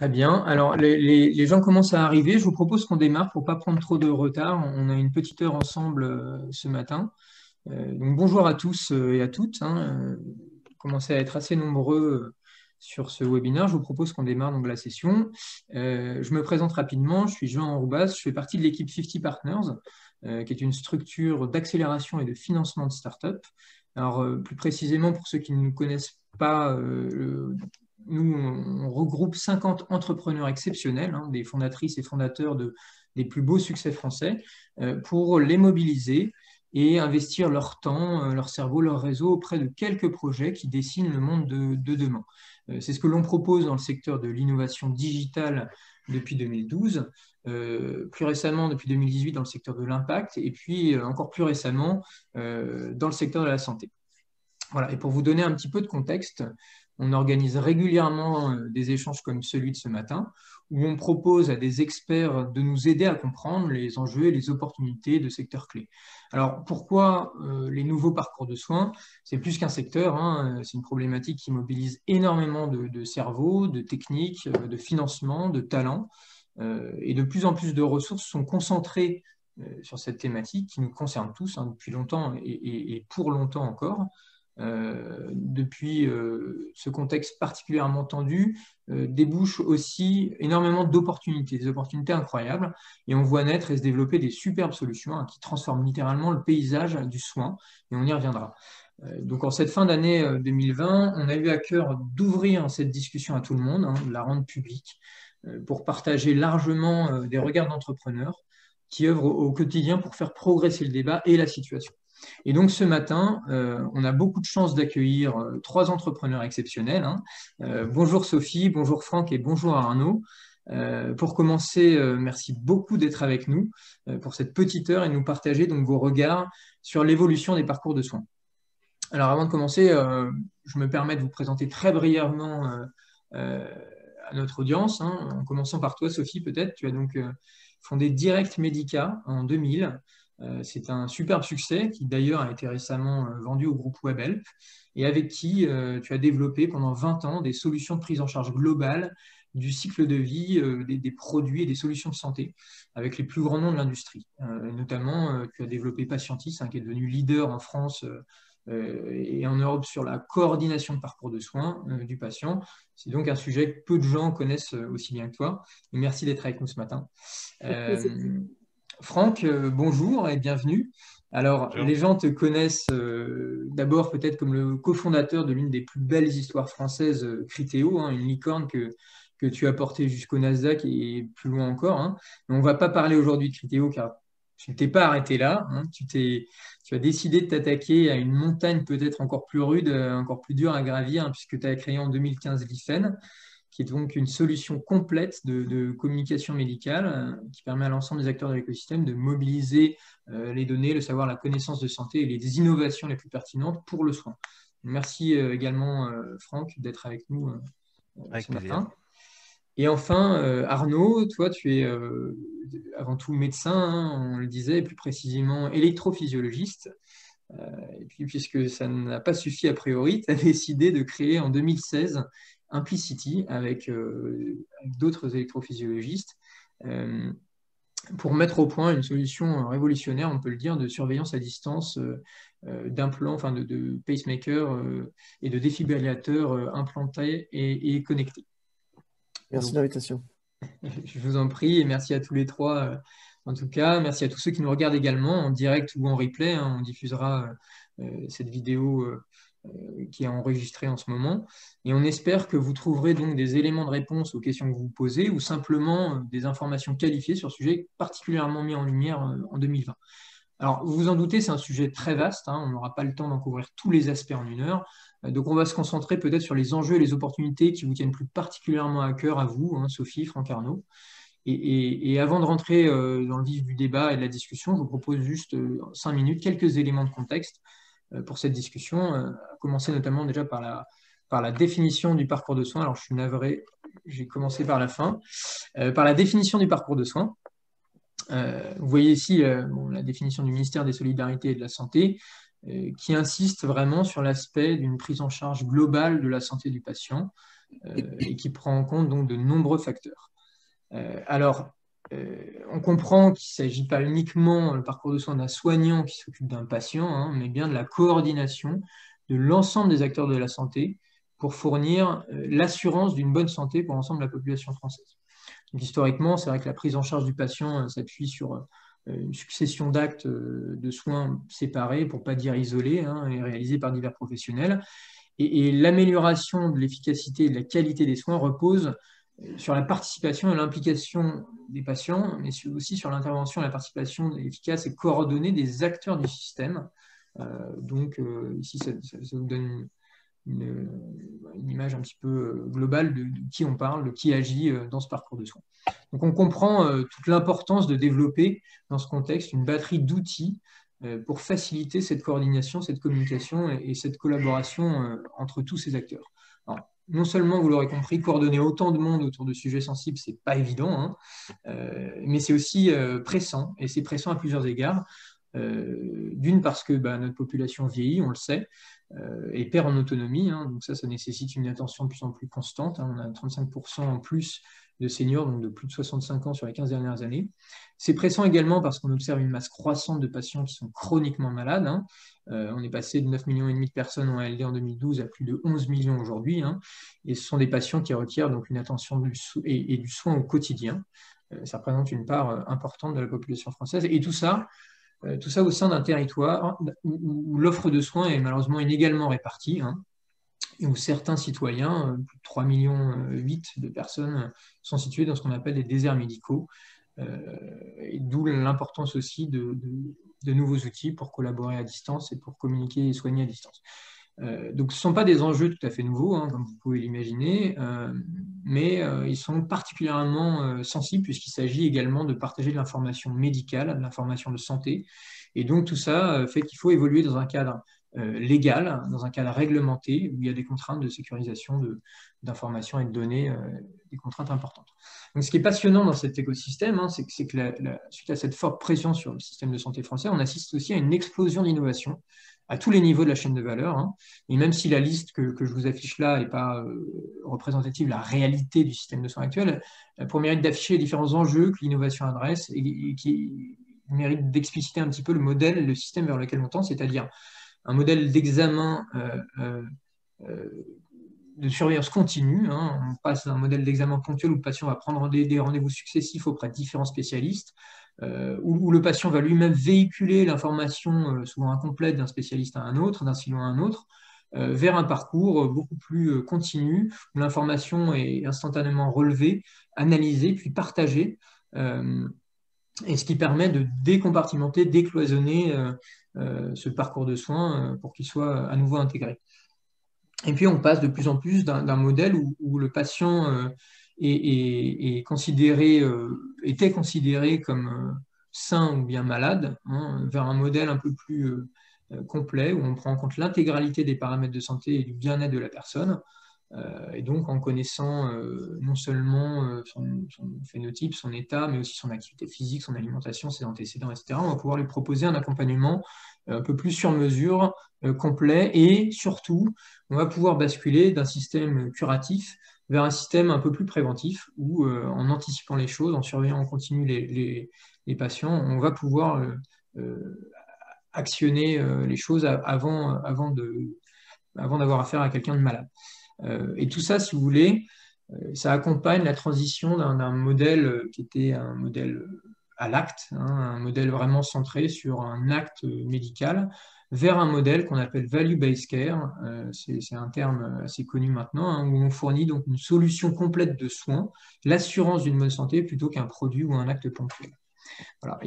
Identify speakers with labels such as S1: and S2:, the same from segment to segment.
S1: Très bien. Alors, les gens commencent à arriver. Je vous propose qu'on démarre pour ne pas prendre trop de retard. On a une petite heure ensemble ce matin. Donc, bonjour à tous et à toutes, hein. Vous commencez à être assez nombreux sur ce webinaire. Je vous propose qu'on démarre donc la session. Je me présente rapidement. Je suis Jean Roubas. Je fais partie de l'équipe 50 Partners, qui est une structure d'accélération et de financement de start-up. Alors, plus précisément, pour ceux qui ne nous connaissent pas, nous, on regroupe 50 entrepreneurs exceptionnels, hein, des fondatrices et fondateurs des plus beaux succès français, pour les mobiliser et investir leur temps, leur cerveau, leur réseau auprès de quelques projets qui dessinent le monde de demain. C'est ce que l'on propose dans le secteur de l'innovation digitale depuis 2012, plus récemment depuis 2018 dans le secteur de l'impact, et puis encore plus récemment dans le secteur de la santé. Voilà. Et pour vous donner un petit peu de contexte, on organise régulièrement des échanges comme celui de ce matin, où on propose à des experts de nous aider à comprendre les enjeux et les opportunités de secteurs clés. Alors, pourquoi les nouveaux parcours de soins? C'est plus qu'un secteur, hein, c'est une problématique qui mobilise énormément de cerveaux, de techniques, de financement, de talents, et de plus en plus de ressources sont concentrées sur cette thématique qui nous concerne tous, hein, depuis longtemps et pour longtemps encore. Depuis ce contexte particulièrement tendu, débouche aussi énormément d'opportunités, des opportunités incroyables, et on voit naître et se développer des superbes solutions, hein, qui transforment littéralement le paysage du soin, et on y reviendra. Donc en cette fin d'année 2020, on a eu à cœur d'ouvrir cette discussion à tout le monde, hein, de la rendre publique, pour partager largement des regards d'entrepreneurs qui œuvrent au quotidien pour faire progresser le débat et la situation. Et donc ce matin, on a beaucoup de chance d'accueillir trois entrepreneurs exceptionnels, hein. Bonjour Sophie, bonjour Franck et bonjour Arnaud. Pour commencer, merci beaucoup d'être avec nous pour cette petite heure et nous partager donc vos regards sur l'évolution des parcours de soins. Alors avant de commencer, je me permets de vous présenter très brièvement à notre audience, hein, en commençant par toi Sophie peut-être. Tu as donc fondé Direct Medica en 2000. C'est un superbe succès qui d'ailleurs a été récemment vendu au groupe Webhelp et avec qui tu as développé pendant 20 ans des solutions de prise en charge globale du cycle de vie des produits et des solutions de santé avec les plus grands noms de l'industrie. Notamment, tu as développé Patientis, hein, qui est devenu leader en France et en Europe sur la coordination de parcours de soins du patient. C'est donc un sujet que peu de gens connaissent aussi bien que toi. Et merci d'être avec nous ce matin. Franck, bonjour et bienvenue. Alors,
S2: Bonjour.
S1: les gens te connaissent d'abord peut-être comme le cofondateur de l'une des plus belles histoires françaises, Criteo, hein, une licorne que tu as portée jusqu'au Nasdaq et plus loin encore, hein. Mais on ne va pas parler aujourd'hui de Criteo car tu ne t'es pas arrêté là, hein. Tu as décidé de t'attaquer à une montagne peut-être encore plus rude, encore plus dure à gravir, hein, puisque tu as créé en 2015 l'IFEN, qui est donc une solution complète de communication médicale qui permet à l'ensemble des acteurs de l'écosystème de mobiliser les données, le savoir, la connaissance de santé et les innovations les plus pertinentes pour le soin. Merci également, Franck, d'être avec nous
S2: Avec
S1: ce
S2: plaisir.
S1: matin. Et enfin, Arnaud, toi, tu es avant tout médecin, hein, on le disait, et plus précisément électrophysiologiste. Et puis, puisque ça n'a pas suffi a priori, tu as décidé de créer en 2016 Implicity avec d'autres électrophysiologistes pour mettre au point une solution révolutionnaire, on peut le dire, de surveillance à distance d'implants, enfin de pacemakers et de défibrillateurs implantés et connectés.
S3: Merci
S1: Donc,
S3: de l'invitation.
S1: je vous en prie et merci à tous les trois. En tout cas, merci à tous ceux qui nous regardent également en direct ou en replay, hein. On diffusera cette vidéo qui est enregistrée en ce moment. Et on espère que vous trouverez donc des éléments de réponse aux questions que vous vous posez ou simplement des informations qualifiées sur ce sujet particulièrement mis en lumière en 2020. Alors, vous vous en doutez, c'est un sujet très vaste, hein, on n'aura pas le temps d'en couvrir tous les aspects en une heure. Donc, on va se concentrer peut-être sur les enjeux et les opportunités qui vous tiennent plus particulièrement à cœur à vous, hein, Sophie, Franck, Arnaud. Et avant de rentrer dans le vif du débat et de la discussion, je vous propose juste 5 minutes, quelques éléments de contexte pour cette discussion, à commencer notamment déjà par la définition du parcours de soins. Alors, je suis navré, j'ai commencé par la fin. Par la définition du parcours de soins. Vous voyez ici la définition du ministère des Solidarités et de la Santé, qui insiste vraiment sur l'aspect d'une prise en charge globale de la santé du patient, et qui prend en compte donc de nombreux facteurs. On comprend qu'il ne s'agit pas uniquement le parcours de soins d'un soignant qui s'occupe d'un patient, hein, mais bien de la coordination de l'ensemble des acteurs de la santé pour fournir l'assurance d'une bonne santé pour l'ensemble de la population française. Donc, historiquement, c'est vrai que la prise en charge du patient s'appuie sur une succession d'actes de soins séparés, pour ne pas dire isolés, hein, et réalisés par divers professionnels. Et l'amélioration de l'efficacité et de la qualité des soins repose sur la participation et l'implication des patients, mais aussi sur l'intervention et la participation efficace et coordonnée des acteurs du système. Ici, ça vous donne une image un petit peu globale de qui on parle, de qui agit dans ce parcours de soins. Donc on comprend toute l'importance de développer dans ce contexte une batterie d'outils pour faciliter cette coordination, cette communication et cette collaboration entre tous ces acteurs. Alors, non seulement, vous l'aurez compris, coordonner autant de monde autour de sujets sensibles, c'est pas évident, hein, mais c'est aussi pressant, et c'est pressant à plusieurs égards. D'une, parce que notre population vieillit, on le sait, et perd en autonomie, hein, donc ça nécessite une attention de plus en plus constante, hein, on a 35% en plus de seniors, donc de plus de 65 ans sur les 15 dernières années. C'est pressant également parce qu'on observe une masse croissante de patients qui sont chroniquement malades, hein. On est passé de 9,5 millions de personnes en ALD en 2012 à plus de 11 millions aujourd'hui, hein, et ce sont des patients qui requièrent donc une attention et du soin au quotidien. Ça représente une part importante de la population française, et tout ça au sein d'un territoire où l'offre de soins est malheureusement inégalement répartie, hein, et où certains citoyens, plus de 3,8 millions de personnes, sont situés dans ce qu'on appelle des déserts médicaux, et d'où l'importance aussi de nouveaux outils pour collaborer à distance et pour communiquer et soigner à distance. Donc ce ne sont pas des enjeux tout à fait nouveaux, hein, comme vous pouvez l'imaginer, mais ils sont particulièrement sensibles puisqu'il s'agit également de partager de l'information médicale, de l'information de santé. Et donc tout ça fait qu'il faut évoluer dans un cadre légal, dans un cadre réglementé, où il y a des contraintes de sécurisation d'informations et de données, des contraintes importantes. Donc ce qui est passionnant dans cet écosystème, hein, c'est que suite à cette forte pression sur le système de santé français, on assiste aussi à une explosion d'innovation à tous les niveaux de la chaîne de valeur, hein. Et même si la liste que je vous affiche là n'est pas représentative de la réalité du système de soins actuel, pour mérite d'afficher les différents enjeux que l'innovation adresse et qui mérite d'expliciter un petit peu le système vers lequel on tend, c'est-à-dire un modèle d'examen de surveillance continue, hein. On passe d'un modèle d'examen ponctuel où le patient va prendre des rendez-vous successifs auprès de différents spécialistes, où le patient va lui-même véhiculer l'information souvent incomplète d'un spécialiste à un autre, d'un silo à un autre, vers un parcours beaucoup plus continu, où l'information est instantanément relevée, analysée, puis partagée, et ce qui permet de décompartimenter, décloisonner ce parcours de soins pour qu'il soit à nouveau intégré. Et puis on passe de plus en plus d'un modèle où le patient était considéré comme sain ou bien malade, hein, vers un modèle un peu plus complet, où on prend en compte l'intégralité des paramètres de santé et du bien-être de la personne. Et donc en connaissant non seulement son phénotype, son état, mais aussi son activité physique, son alimentation, ses antécédents, etc., on va pouvoir lui proposer un accompagnement un peu plus sur mesure, complet, et surtout, on va pouvoir basculer d'un système curatif vers un système un peu plus préventif, où en anticipant les choses, en surveillant en continu les patients, on va pouvoir actionner les choses avant d'avoir affaire à quelqu'un de malade. Et tout ça, si vous voulez, ça accompagne la transition d'un modèle qui était un modèle à l'acte, hein, un modèle vraiment centré sur un acte médical, vers un modèle qu'on appelle value-based care. C'est un terme assez connu maintenant, hein, où on fournit donc une solution complète de soins, l'assurance d'une bonne santé plutôt qu'un produit ou un acte ponctuel. Voilà.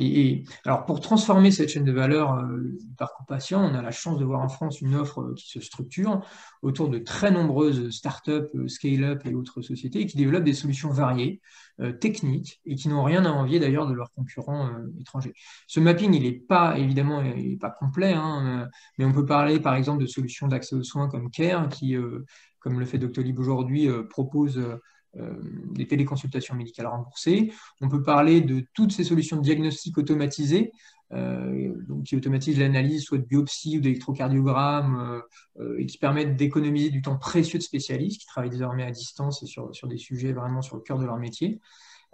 S1: Alors pour transformer cette chaîne de valeur du parcours patient, on a la chance de voir en France une offre qui se structure autour de très nombreuses startups, scale-up et autres sociétés qui développent des solutions variées, techniques, et qui n'ont rien à envier d'ailleurs de leurs concurrents étrangers. Ce mapping, il n'est pas évidemment il est pas complet, hein, mais on peut parler par exemple de solutions d'accès aux soins comme Care, qui, comme le fait Doctolib aujourd'hui, propose des téléconsultations médicales remboursées. On peut parler de toutes ces solutions de diagnostic automatisées donc qui automatise l'analyse soit de biopsie ou d'électrocardiogramme et qui permettent d'économiser du temps précieux de spécialistes qui travaillent désormais à distance et sur des sujets vraiment sur le cœur de leur métier.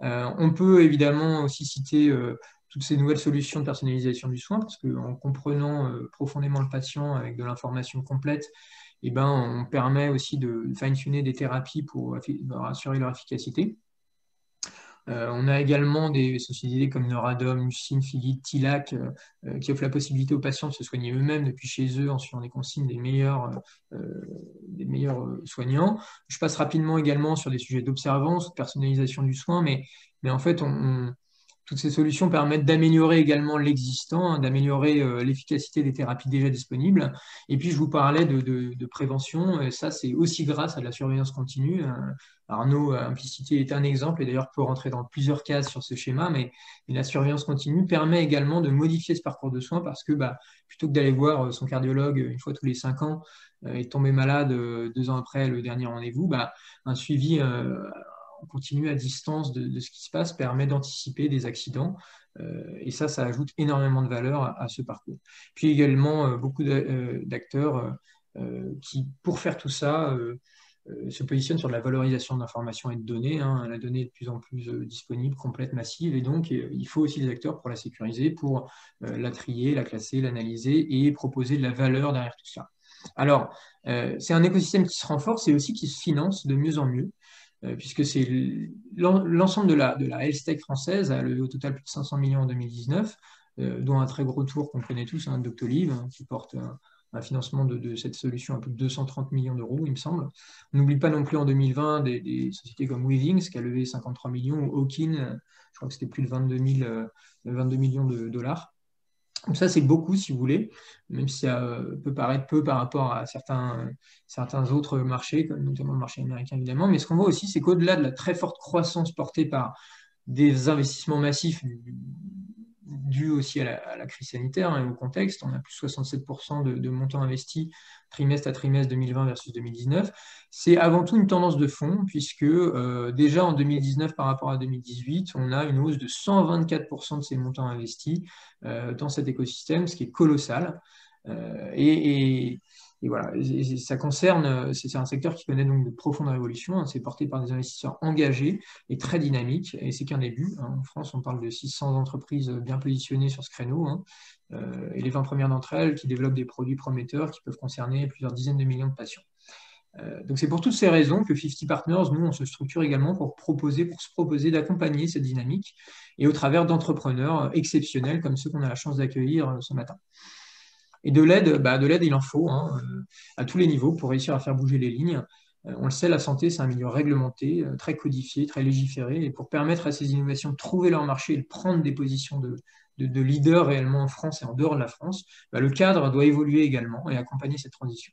S1: On peut évidemment aussi citer toutes ces nouvelles solutions de personnalisation du soin, parce qu'en comprenant profondément le patient avec de l'information complète, eh ben, on permet aussi de fine-tuner des thérapies pour assurer leur efficacité. On a également des sociétés comme Neuradom, Lucine, Philippe, Tilac, qui offrent la possibilité aux patients de se soigner eux-mêmes depuis chez eux en suivant les consignes des meilleurs soignants. Je passe rapidement également sur des sujets d'observance, de personnalisation du soin, mais en fait, toutes ces solutions permettent d'améliorer également l'existant, hein, d'améliorer l'efficacité des thérapies déjà disponibles. Et puis, je vous parlais de prévention, et ça, c'est aussi grâce à de la surveillance continue. Arnaud Implicité est un exemple, et d'ailleurs peut rentrer dans plusieurs cases sur ce schéma, mais la surveillance continue permet également de modifier ce parcours de soins parce que plutôt que d'aller voir son cardiologue une fois tous les 5 ans et de tomber malade 2 ans après le dernier rendez-vous, un suivi on continue à distance de ce qui se passe, permet d'anticiper des accidents. Et ça ajoute énormément de valeur à ce parcours. Puis également, beaucoup d'acteurs qui, pour faire tout ça, se positionnent sur de la valorisation d'informations et de données. Hein. La donnée est de plus en plus disponible, complète, massive, et donc il faut aussi des acteurs pour la sécuriser, pour la trier, la classer, l'analyser et proposer de la valeur derrière tout ça. Alors, c'est un écosystème qui se renforce et aussi qui se finance de mieux en mieux. Puisque c'est l'ensemble de la health tech française a levé au total plus de 500 millions en 2019, dont un très gros tour qu'on connaît tous, hein, Doctolib, hein, qui porte un financement de cette solution à plus de 230 millions d'euros, il me semble. On n'oublie pas non plus en 2020 des sociétés comme Weavings, qui a levé 53 millions, ou Hawkin, je crois que c'était plus de 22 millions de dollars. Donc ça, c'est beaucoup, si vous voulez, même si ça peut paraître peu par rapport à certains autres marchés, comme notamment le marché américain, évidemment. Mais ce qu'on voit aussi, c'est qu'au-delà de la très forte croissance portée par des investissements massifs dus aussi à la crise sanitaire et au contexte, on a plus de 67% de montants investis trimestre à trimestre 2020 versus 2019. C'est avant tout une tendance de fond, puisque déjà en 2019 par rapport à 2018, on a une hausse de 124% de ces montants investis dans cet écosystème, ce qui est colossal. Et voilà, et ça concerne, c'est un secteur qui connaît donc de profondes révolutions, hein, c'est porté par des investisseurs engagés et très dynamiques, et c'est qu'un début. Hein. En France, on parle de 600 entreprises bien positionnées sur ce créneau, hein, et les 20 premières d'entre elles qui développent des produits prometteurs qui peuvent concerner plusieurs dizaines de millions de patients. Donc c'est pour toutes ces raisons que 50 Partners, nous, on se structure également pour se proposer d'accompagner cette dynamique et au travers d'entrepreneurs exceptionnels comme ceux qu'on a la chance d'accueillir ce matin. Et de l'aide, il en faut, hein, à tous les niveaux pour réussir à faire bouger les lignes. On le sait, la santé, c'est un milieu réglementé, très codifié, très légiféré, et pour permettre à ces innovations de trouver leur marché et de prendre des positions de leader réellement en France et en dehors de la France, le cadre doit évoluer également et accompagner cette transition.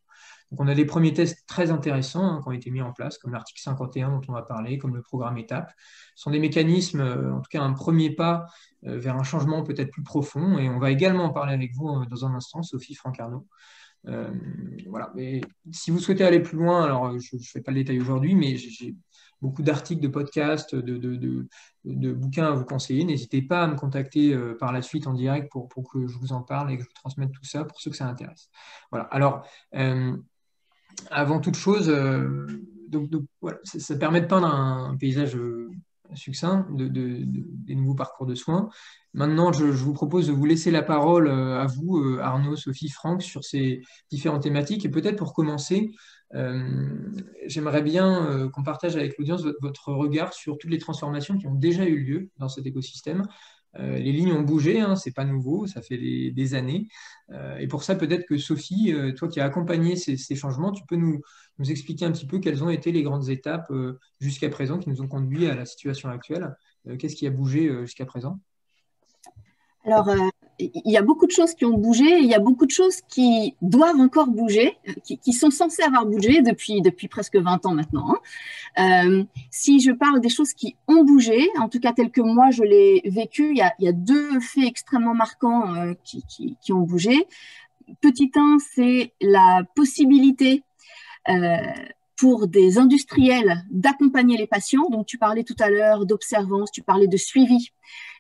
S1: Donc on a des premiers tests très intéressants, hein, qui ont été mis en place, comme l'article 51 dont on va parler, comme le programme ETAP. Ce sont des mécanismes, en tout cas un premier pas vers un changement peut-être plus profond, et on va également en parler avec vous dans un instant, Sophie Franck-Arnaud. Voilà. Mais si vous souhaitez aller plus loin, alors je ne fais pas le détail aujourd'hui, mais j'ai beaucoup d'articles, de podcasts, de bouquins à vous conseiller. N'hésitez pas à me contacter par la suite en direct pour que je vous en parle et que je vous transmette tout ça pour ceux que ça intéresse. Voilà. Alors, avant toute chose, voilà, ça permet de peindre un paysage succinct des nouveaux parcours de soins. Maintenant, je vous propose de vous laisser la parole à vous, Arnaud, Sophie, Franck, sur ces différentes thématiques. Et peut-être pour commencer, j'aimerais bien qu'on partage avec l'audience votre regard sur toutes les transformations qui ont déjà eu lieu dans cet écosystème. Les lignes ont bougé, hein, c'est pas nouveau, ça fait des années. Et pour ça, peut-être que Sophie, toi qui as accompagné ces changements, tu peux nous expliquer un petit peu quelles ont été les grandes étapes jusqu'à présent qui nous ont conduit à la situation actuelle. Qu'est-ce qui a bougé jusqu'à présent?
S2: Alors, il y a beaucoup de choses qui ont bougé, et il y a beaucoup de choses qui doivent encore bouger, qui sont censées avoir bougé depuis presque 20 ans maintenant. Hein. Si je parle des choses qui ont bougé, en tout cas telles que moi je l'ai vécu, il y a 2 faits extrêmement marquants qui ont bougé. Petit 1, c'est la possibilité pour des industriels d'accompagner les patients. Donc, tu parlais tout à l'heure d'observance, tu parlais de suivi.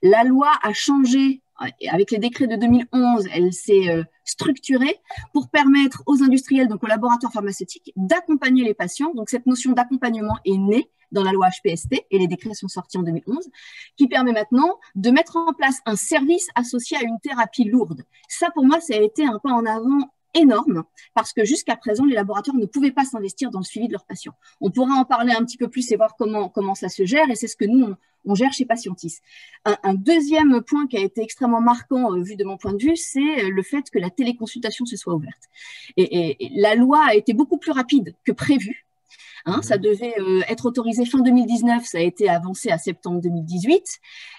S2: La loi a changé avec les décrets de 2011, elle s'est structurée pour permettre aux industriels, donc aux laboratoires pharmaceutiques, d'accompagner les patients. Donc cette notion d'accompagnement est née dans la loi HPST, et les décrets sont sortis en 2011, qui permet maintenant de mettre en place un service associé à une thérapie lourde. Ça, pour moi, ça a été un pas en avant énorme, parce que jusqu'à présent, les laboratoires ne pouvaient pas s'investir dans le suivi de leurs patients. On pourra en parler un petit peu plus et voir comment ça se gère, et c'est ce que nous, on gère chez Patientis. Un deuxième point qui a été extrêmement marquant, vu de mon point de vue, c'est le fait que la téléconsultation se soit ouverte. Et la loi a été beaucoup plus rapide que prévu. Ça devait être autorisé fin 2019, ça a été avancé à septembre 2018.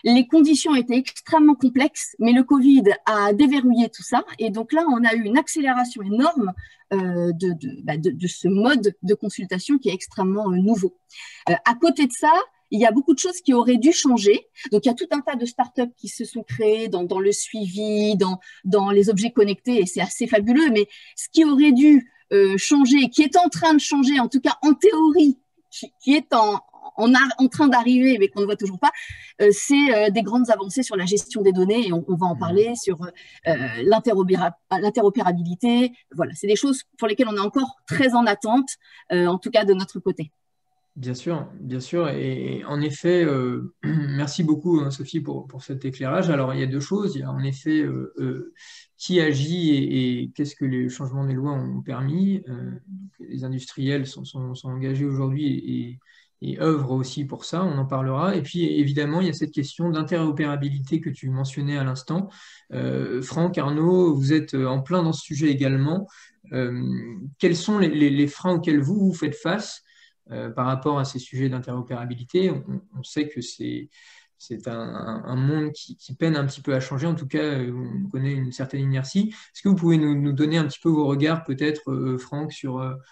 S2: Les conditions étaient extrêmement complexes, mais le Covid a déverrouillé tout ça. Et donc là, on a eu une accélération énorme de ce mode de consultation qui est extrêmement nouveau. À côté de ça, il y a beaucoup de choses qui auraient dû changer. Donc, il y a tout un tas de startups qui se sont créées dans le suivi, dans les objets connectés, et c'est assez fabuleux. Mais ce qui aurait dû changer, qui est en train de changer, en tout cas en théorie, qui est en train d'arriver, mais qu'on ne voit toujours pas, c'est des grandes avancées sur la gestion des données, et on va en parler, sur l'interopérabilité. Voilà, c'est des choses pour lesquelles on est encore très en attente, en tout cas de notre côté.
S1: Bien sûr, bien sûr. Et en effet, merci beaucoup, hein, Sophie, pour cet éclairage. Alors, il y a deux choses. Il y a en effet qui agit et qu'est-ce que les changements des lois ont permis. Les industriels sont engagés aujourd'hui et œuvrent aussi pour ça. On en parlera. Et puis, évidemment, il y a cette question d'interopérabilité que tu mentionnais à l'instant. Franck, Arnaud, vous êtes en plein dans ce sujet également. Quels sont les freins auxquels vous faites face par rapport à ces sujets d'interopérabilité? On sait que c'est un monde qui peine un petit peu à changer. En tout cas, on connaît une certaine inertie. Est-ce que vous pouvez nous donner un petit peu vos regards, peut-être, Franck,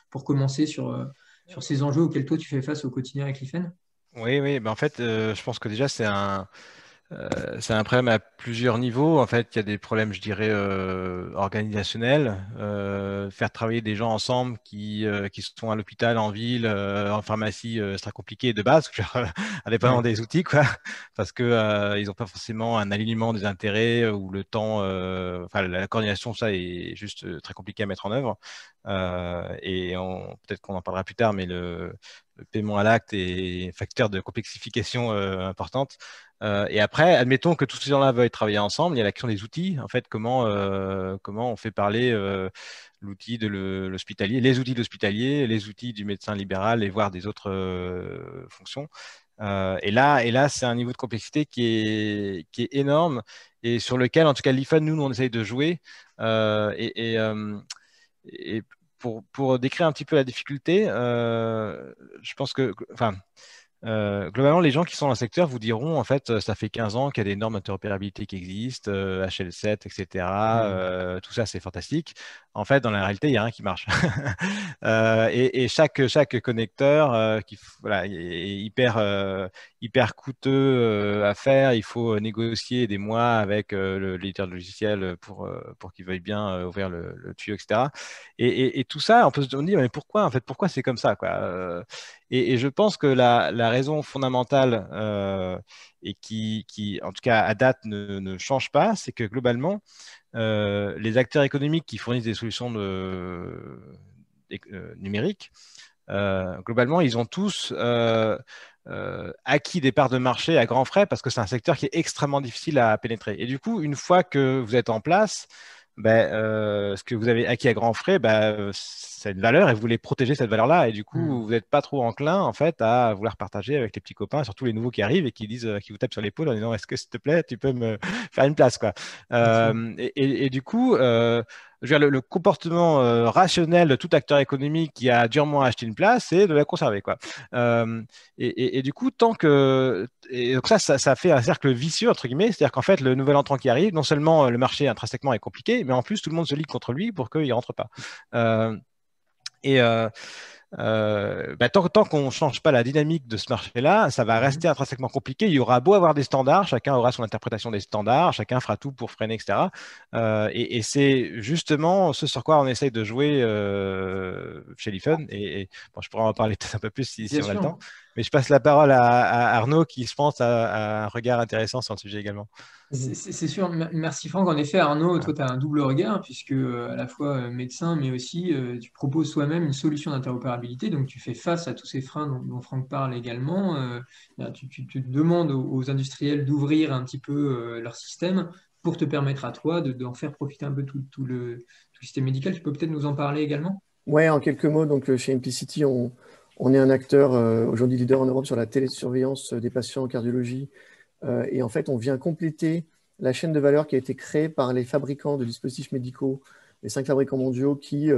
S1: pour commencer sur ces enjeux auxquels toi tu fais face au quotidien avec l'IFEN?
S3: Oui. Ben en fait, je pense que déjà, c'est un problème à plusieurs niveaux. En fait, il y a des problèmes, je dirais, organisationnels. Faire travailler des gens ensemble qui sont à l'hôpital, en ville, en pharmacie, c'est très compliqué de base, indépendamment des outils, quoi, parce que ils n'ont pas forcément un alignement des intérêts ou le temps. Enfin, la coordination, ça est juste très compliqué à mettre en œuvre. Et peut-être qu'on en parlera plus tard, mais le paiement à l'acte est un facteur de complexification importante. Et après, admettons que tous ces gens-là veuillent travailler ensemble, il y a la question des outils. En fait, comment on fait parler l'outil de l'hospitalier, les outils de l'hospitalier, les outils du médecin libéral et voire des autres fonctions. Et là, c'est un niveau de complexité qui est énorme et sur lequel, en tout cas, l'IFAN, nous, on essaye de jouer. Et pour décrire un petit peu la difficulté, je pense que, enfin, globalement, les gens qui sont dans le secteur vous diront, en fait, ça fait 15 ans qu'il y a des normes d'interopérabilité qui existent, HL7, etc. Tout ça, c'est fantastique. En fait, dans la réalité, il n'y a rien qui marche. Et chaque connecteur voilà, est hyper coûteux à faire. Il faut négocier des mois avec l'éditeur de logiciel pour qu'il veuille bien ouvrir le tuyau, etc. Et tout ça, on peut se dire, mais pourquoi, en fait, pourquoi c'est comme ça, quoi. Et je pense que la raison fondamentale et qui, en tout cas à date, ne change pas, c'est que globalement, les acteurs économiques qui fournissent des solutions numériques, globalement, ils ont tous acquis des parts de marché à grands frais parce que c'est un secteur qui est extrêmement difficile à pénétrer. Et du coup, une fois que vous êtes en place, ce que vous avez acquis à grands frais, c'est une valeur et vous voulez protéger cette valeur-là. Et du coup, vous n'êtes pas trop enclin en fait à vouloir partager avec les petits copains, surtout les nouveaux qui arrivent et qui vous tapent sur l'épaule en disant est-ce que s'il te plaît, tu peux me faire une place, quoi. Et du coup, je veux dire, le comportement rationnel de tout acteur économique qui a durement acheté une place, c'est de la conserver, quoi. Et du coup, donc ça fait un cercle vicieux, entre guillemets, c'est-à-dire qu'en fait, le nouvel entrant qui arrive, non seulement le marché intrinsèquement est compliqué, mais en plus, tout le monde se ligue contre lui pour qu'il ne rentre pas. Tant qu'on ne change pas la dynamique de ce marché-là, ça va rester intrinsèquement compliqué. Il y aura beau avoir des standards, chacun aura son interprétation des standards, chacun fera tout pour freiner, etc. Et c'est justement ce sur quoi on essaye de jouer chez l'IFEN. Et bon, je pourrais en parler peut-être un peu plus si on a le temps. Mais je passe la parole à Arnaud qui, je pense, a un regard intéressant sur le sujet également.
S1: C'est sûr, merci Franck. En effet, Arnaud, toi, tu as un double regard, puisque à la fois médecin, mais aussi tu proposes toi-même une solution d'interopérabilité. Donc, tu fais face à tous ces freins dont Franck parle également. Tu demandes aux industriels d'ouvrir un petit peu leur système pour te permettre à toi d'en faire profiter un peu tout le système médical. Tu peux peut-être nous en parler également?
S4: Ouais, en quelques mots, donc chez Implicity, on est un acteur aujourd'hui leader en Europe sur la télésurveillance des patients en cardiologie. Et en fait, on vient compléter la chaîne de valeur qui a été créée par les fabricants de dispositifs médicaux, les 5 fabricants mondiaux qui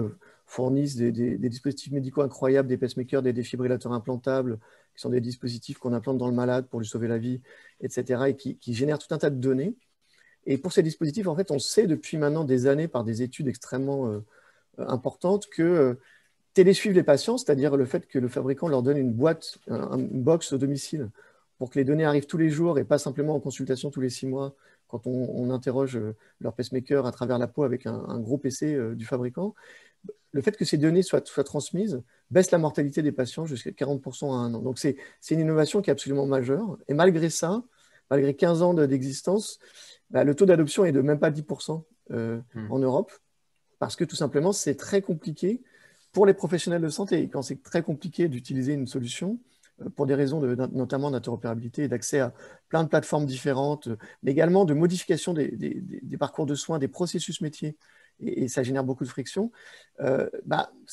S4: fournissent des dispositifs médicaux incroyables, des pacemakers, des défibrillateurs implantables, qui sont des dispositifs qu'on implante dans le malade pour lui sauver la vie, etc., et qui génèrent tout un tas de données. Et pour ces dispositifs, en fait, on sait depuis maintenant des années par des études extrêmement importante que télésuivre les patients, c'est-à-dire le fait que le fabricant leur donne une boîte, une box au domicile pour que les données arrivent tous les jours et pas simplement en consultation tous les 6 mois quand on interroge leur pacemaker à travers la peau avec un gros PC du fabricant. Le fait que ces données soient transmises baisse la mortalité des patients jusqu'à 40% à 1 an. Donc c'est une innovation qui est absolument majeure. Et malgré ça, malgré 15 ans d'existence, le taux d'adoption est de même pas 10% en Europe. Parce que tout simplement, c'est très compliqué pour les professionnels de santé. Et quand c'est très compliqué d'utiliser une solution, pour des raisons notamment d'interopérabilité et d'accès à plein de plateformes différentes, mais également de modification des parcours de soins, des processus métiers, et ça génère beaucoup de friction, ça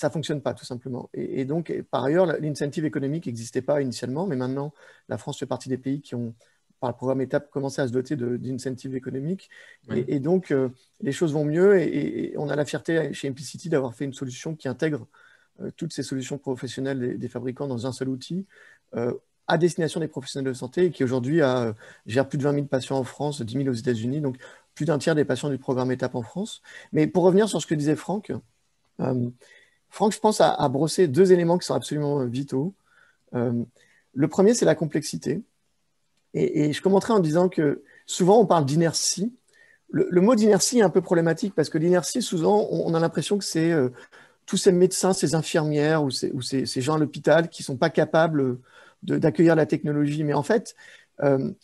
S4: ne fonctionne pas tout simplement. Et donc, par ailleurs, l'incentive économique n'existait pas initialement, mais maintenant, la France fait partie des pays qui ont, par le programme ETAP, commencé à se doter d'incentives économiques. Oui. Et donc, les choses vont mieux et on a la fierté chez Implicity d'avoir fait une solution qui intègre toutes ces solutions professionnelles des fabricants dans un seul outil à destination des professionnels de santé et qui aujourd'hui gère plus de 20 000 patients en France, 10 000 aux États-Unis, donc plus d'un tiers des patients du programme ETAP en France. Mais pour revenir sur ce que disait Franck, je pense, a brossé 2 éléments qui sont absolument vitaux. Le premier, c'est la complexité. Et je commenterai en disant que souvent, on parle d'inertie. Le mot d'inertie est un peu problématique parce que l'inertie, souvent, on a l'impression que c'est tous ces médecins, ces infirmières ou ces gens à l'hôpital qui ne sont pas capables d'accueillir la technologie. Mais en fait, il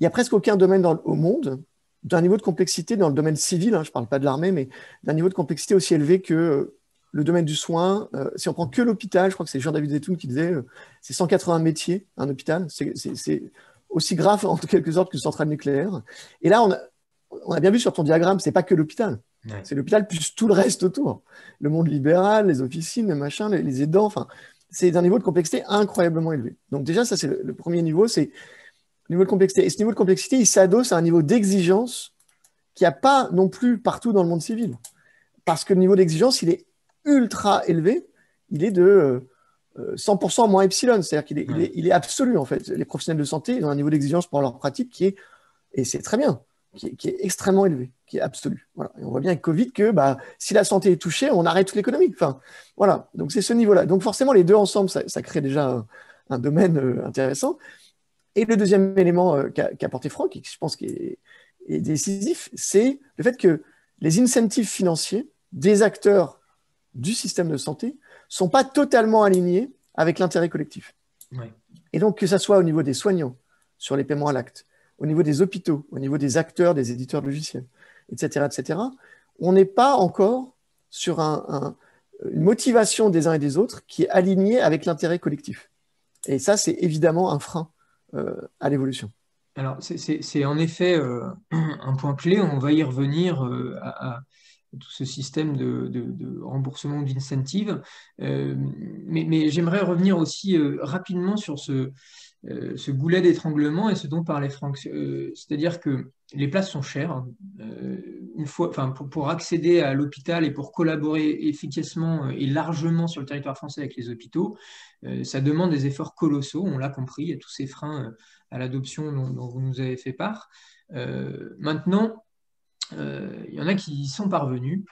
S4: n'y a presque aucun domaine au monde d'un niveau de complexité dans le domaine civil, je ne parle pas de l'armée, mais d'un niveau de complexité aussi élevé que le domaine du soin. Si on prend que l'hôpital, je crois que c'est Jean-David Zetoun qui disait c'est 180 métiers, un hôpital. C'est aussi grave en quelque sorte que centrale nucléaire. Et là, on a bien vu sur ton diagramme, ce n'est pas que l'hôpital. Ouais. C'est l'hôpital plus tout le reste autour. Le monde libéral, les officines, les aidants, enfin, c'est d'un niveau de complexité incroyablement élevé. Donc déjà, ça c'est le premier niveau, c'est le niveau de complexité. Et ce niveau de complexité, il s'adosse à un niveau d'exigence qu'il n'y a pas non plus partout dans le monde civil. Parce que le niveau d'exigence, il est ultra élevé. Il est de 100% moins epsilon, c'est-à-dire qu'il est absolu en fait. Les professionnels de santé ont un niveau d'exigence pour leur pratique qui est, et c'est très bien, qui est extrêmement élevé, qui est absolu. Voilà. Et on voit bien avec Covid que si la santé est touchée, on arrête toute l'économie. Enfin, voilà. Donc c'est ce niveau-là. Donc forcément, les deux ensemble, ça crée déjà un domaine intéressant. Et le deuxième élément qu'a porté Franck, et qui je pense est décisif, c'est le fait que les incentives financiers des acteurs du système de santé ne sont pas totalement alignés avec l'intérêt collectif. Ouais. Et donc, que ce soit au niveau des soignants, sur les paiements à l'acte, au niveau des hôpitaux, au niveau des acteurs, des éditeurs de logiciels, etc., on n'est pas encore sur une motivation des uns et des autres qui est alignée avec l'intérêt collectif. Et ça, c'est évidemment un frein à l'évolution.
S1: Alors, c'est en effet un point clé. On va y revenir à tout ce système de remboursement d'incentive. Mais j'aimerais revenir aussi rapidement sur ce goulet d'étranglement et ce dont parlait Franck. C'est-à-dire que les places sont chères. Pour accéder à l'hôpital et pour collaborer efficacement et largement sur le territoire français avec les hôpitaux, ça demande des efforts colossaux, on l'a compris, il y a tous ces freins à l'adoption dont vous nous avez fait part. Maintenant, il y en a qui y sont parvenus.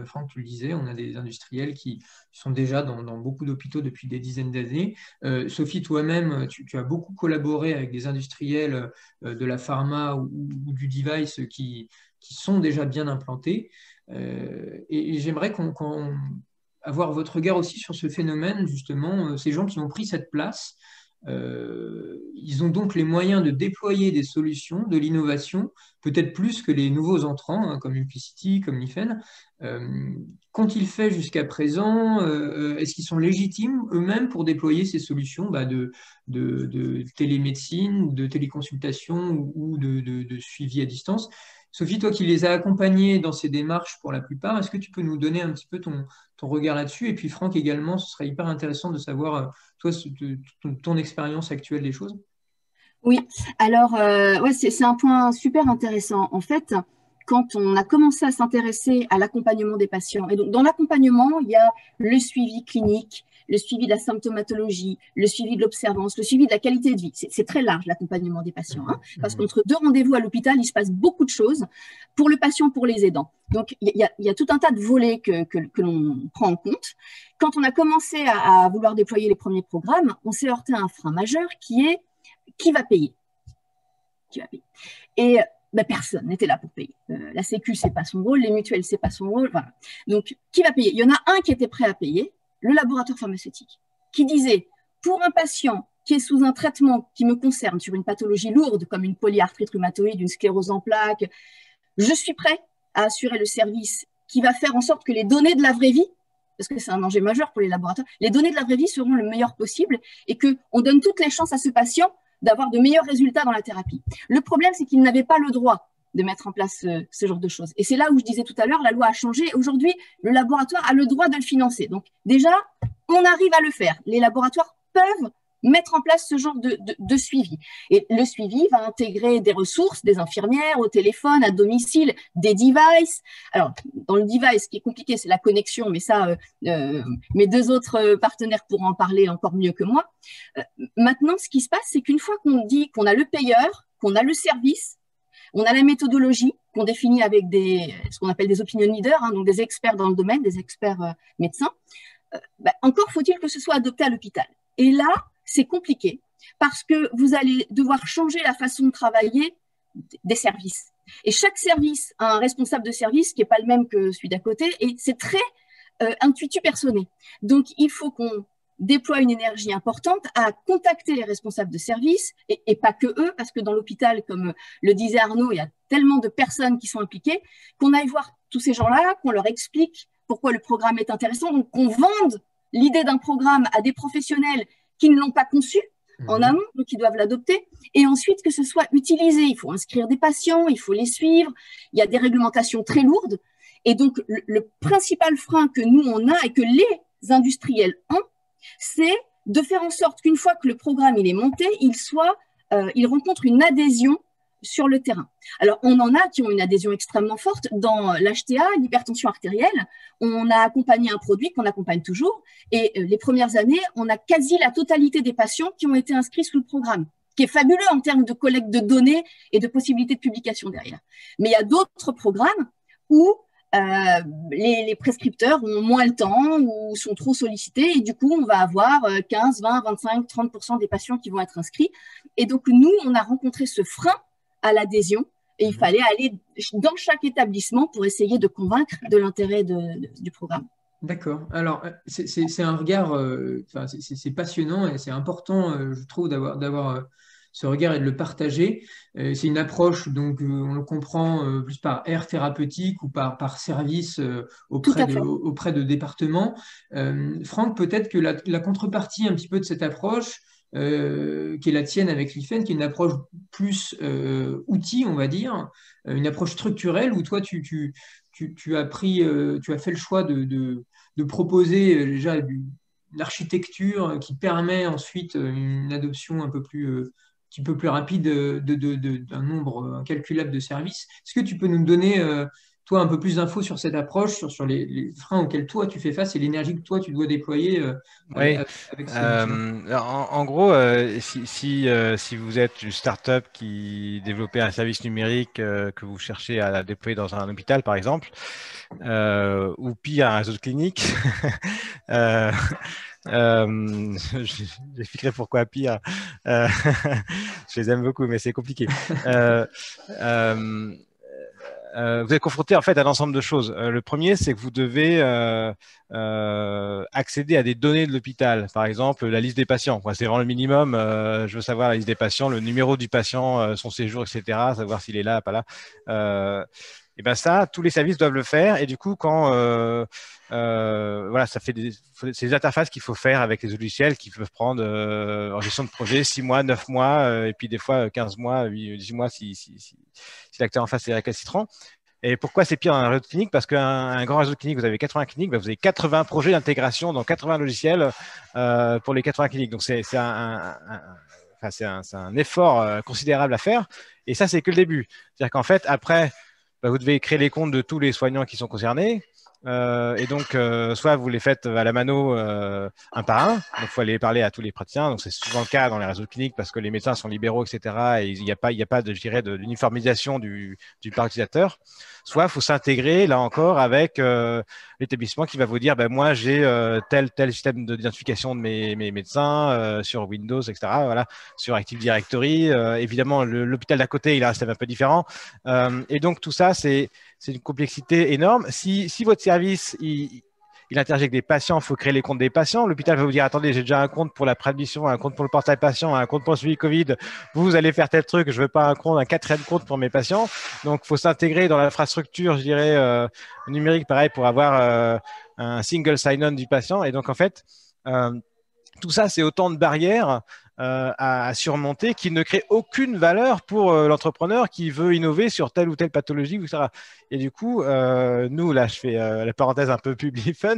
S1: Franck, tu le disais, on a des industriels qui sont déjà dans beaucoup d'hôpitaux depuis des dizaines d'années. Sophie, toi-même, tu as beaucoup collaboré avec des industriels de la pharma ou du device qui sont déjà bien implantés. Et j'aimerais avoir votre regard aussi sur ce phénomène, justement, ces gens qui ont pris cette place. Ils ont donc les moyens de déployer des solutions, de l'innovation, peut-être plus que les nouveaux entrants, hein, comme Implicity, comme Nifen. Qu'ont-ils fait jusqu'à présent? Est-ce qu'ils sont légitimes eux-mêmes pour déployer ces solutions de télémédecine, de téléconsultation ou de suivi à distance? Sophie, toi qui les as accompagnés dans ces démarches pour la plupart, est-ce que tu peux nous donner un petit peu ton regard là-dessus? Et puis Franck également, ce serait hyper intéressant de savoir, toi, ton expérience actuelle des choses.
S2: Oui, alors ouais, c'est un point super intéressant. En fait, quand on a commencé à s'intéresser à l'accompagnement des patients, et donc dans l'accompagnement, il y a le suivi clinique, le suivi de la symptomatologie, le suivi de l'observance, le suivi de la qualité de vie. C'est très large l'accompagnement des patients, hein, parce qu'entre 2 rendez-vous à l'hôpital, il se passe beaucoup de choses pour le patient, pour les aidants. Donc il y a tout un tas de volets que l'on prend en compte. Quand on a commencé à vouloir déployer les premiers programmes, on s'est heurté à un frein majeur qui est qui va payer? Qui va payer? Et personne n'était là pour payer. La Sécu, c'est pas son rôle, les mutuelles, c'est pas son rôle. Voilà. Donc, qui va payer? Il y en a un qui était prêt à payer, le laboratoire pharmaceutique, qui disait, pour un patient qui est sous un traitement qui me concerne sur une pathologie lourde, comme une polyarthrite rhumatoïde, une sclérose en plaques, je suis prêt à assurer le service qui va faire en sorte que les données de la vraie vie, parce que c'est un danger majeur pour les laboratoires, les données de la vraie vie seront le meilleur possible et qu'on donne toutes les chances à ce patient d'avoir de meilleurs résultats dans la thérapie. Le problème, c'est qu'ils n'avaient pas le droit de mettre en place ce genre de choses. Et c'est là où je disais tout à l'heure, la loi a changé. Aujourd'hui, le laboratoire a le droit de le financer. Donc déjà, on arrive à le faire. Les laboratoires peuvent mettre en place ce genre de suivi. Et le suivi va intégrer des ressources, des infirmières au téléphone, à domicile, des devices. Alors, dans le device, ce qui est compliqué, c'est la connexion, mais ça, mes 2 autres partenaires pourront en parler encore mieux que moi. Maintenant, ce qui se passe, c'est qu'une fois qu'on dit qu'on a le payeur, qu'on a le service, on a la méthodologie qu'on définit avec ce qu'on appelle des opinion leaders, hein, donc des experts dans le domaine, des experts médecins, encore faut-il que ce soit adopté à l'hôpital. Et là, c'est compliqué parce que vous allez devoir changer la façon de travailler des services. Et chaque service a un responsable de service qui n'est pas le même que celui d'à côté et c'est très intuitu personné. Donc, il faut qu'on déploie une énergie importante à contacter les responsables de service et pas que eux, parce que dans l'hôpital, comme le disait Arnaud, il y a tellement de personnes qui sont impliquées qu'on aille voir tous ces gens-là, qu'on leur explique pourquoi le programme est intéressant, donc qu'on vende l'idée d'un programme à des professionnels qui ne l'ont pas conçu en amont, donc ils doivent l'adopter, et ensuite que ce soit utilisé. Il faut inscrire des patients, il faut les suivre, il y a des réglementations très lourdes, et donc le principal frein que nous on a et que les industriels ont, c'est de faire en sorte qu'une fois que le programme il est monté, il rencontre une adhésion sur le terrain. Alors, on en a qui ont une adhésion extrêmement forte. Dans l'HTA, l'hypertension artérielle, on a accompagné un produit qu'on accompagne toujours. Et les premières années, on a quasi la totalité des patients qui ont été inscrits sous le programme, qui est fabuleux en termes de collecte de données et de possibilités de publication derrière. Mais il y a d'autres programmes où les prescripteurs ont moins le temps ou sont trop sollicités et du coup, on va avoir 15, 20, 25, 30% des patients qui vont être inscrits. Et donc, nous, on a rencontré ce frein à l'adhésion et il fallait aller dans chaque établissement pour essayer de convaincre de l'intérêt du programme.
S1: D'accord. Alors, c'est un regard, c'est passionnant et c'est important, je trouve, d'avoir ce regard et de le partager. C'est une approche, donc, on le comprend plus par aire thérapeutique ou par service auprès de départements. Franck, peut-être que la contrepartie un petit peu de cette approche, qui est la tienne avec l'IFEN, qui est une approche plus outil, on va dire, une approche structurelle où toi, tu as fait le choix de proposer déjà une architecture qui permet ensuite une adoption un petit peu plus rapide d'un nombre incalculable de services. Est-ce que tu peux nous donner, toi, un peu plus d'infos sur cette approche, sur les freins auxquels toi tu fais face et l'énergie que toi tu dois déployer
S3: Oui.
S1: avec ces outils-là?
S3: En gros, si vous êtes une start-up qui développez un service numérique que vous cherchez à déployer dans un hôpital, par exemple, ou pire, un réseau de cliniques, j'expliquerai pourquoi pire. Je les aime beaucoup, mais c'est compliqué. vous êtes confronté en fait à un ensemble de choses. Le premier, c'est que vous devez accéder à des données de l'hôpital. Par exemple, la liste des patients. C'est vraiment le minimum. Je veux savoir la liste des patients, le numéro du patient, son séjour, etc. Savoir s'il est là, pas là. Et ben ça, tous les services doivent le faire. Et du coup, quand voilà, c'est des interfaces qu'il faut faire avec les logiciels qui peuvent prendre en gestion de projet 6 mois, 9 mois, et puis des fois 15 mois, 18 mois si l'acteur en face est récalcitrant. Et pourquoi c'est pire dans un réseau de clinique? Parce qu'un grand réseau de clinique, vous avez 80 cliniques, vous avez 80 projets d'intégration dans 80 logiciels pour les 80 cliniques. Donc c'est un effort considérable à faire. Et ça, c'est que le début. C'est-à-dire qu'en fait, après, vous devez créer les comptes de tous les soignants qui sont concernés. Et donc, soit vous les faites à la mano un par un, donc il faut aller parler à tous les praticiens. Donc, c'est souvent le cas dans les réseaux cliniques parce que les médecins sont libéraux, etc. Et il n'y a pas de, je dirais, d'uniformisation du parc utilisateur. Soit il faut s'intégrer, là encore, avec l'établissement qui va vous dire, moi, j'ai tel système d'identification de mes médecins sur Windows, etc. Voilà, sur Active Directory. Évidemment, l'hôpital d'à côté, il a un système un peu différent. Et donc, tout ça, c'est une complexité énorme. Si votre service, il interagit avec des patients, il faut créer les comptes des patients. L'hôpital va vous dire, attendez, j'ai déjà un compte pour la préadmission, un compte pour le portail patient, un compte pour le suivi Covid. Vous allez faire tel truc, je veux pas un quatrième compte pour mes patients. Donc, il faut s'intégrer dans l'infrastructure, je dirais, numérique, pareil, pour avoir un single sign-on du patient. Et donc, en fait, tout ça, c'est autant de barrières à surmonter qui ne créent aucune valeur pour l'entrepreneur qui veut innover sur telle ou telle pathologie, etc. Et du coup, nous, là, je fais la parenthèse un peu public fun,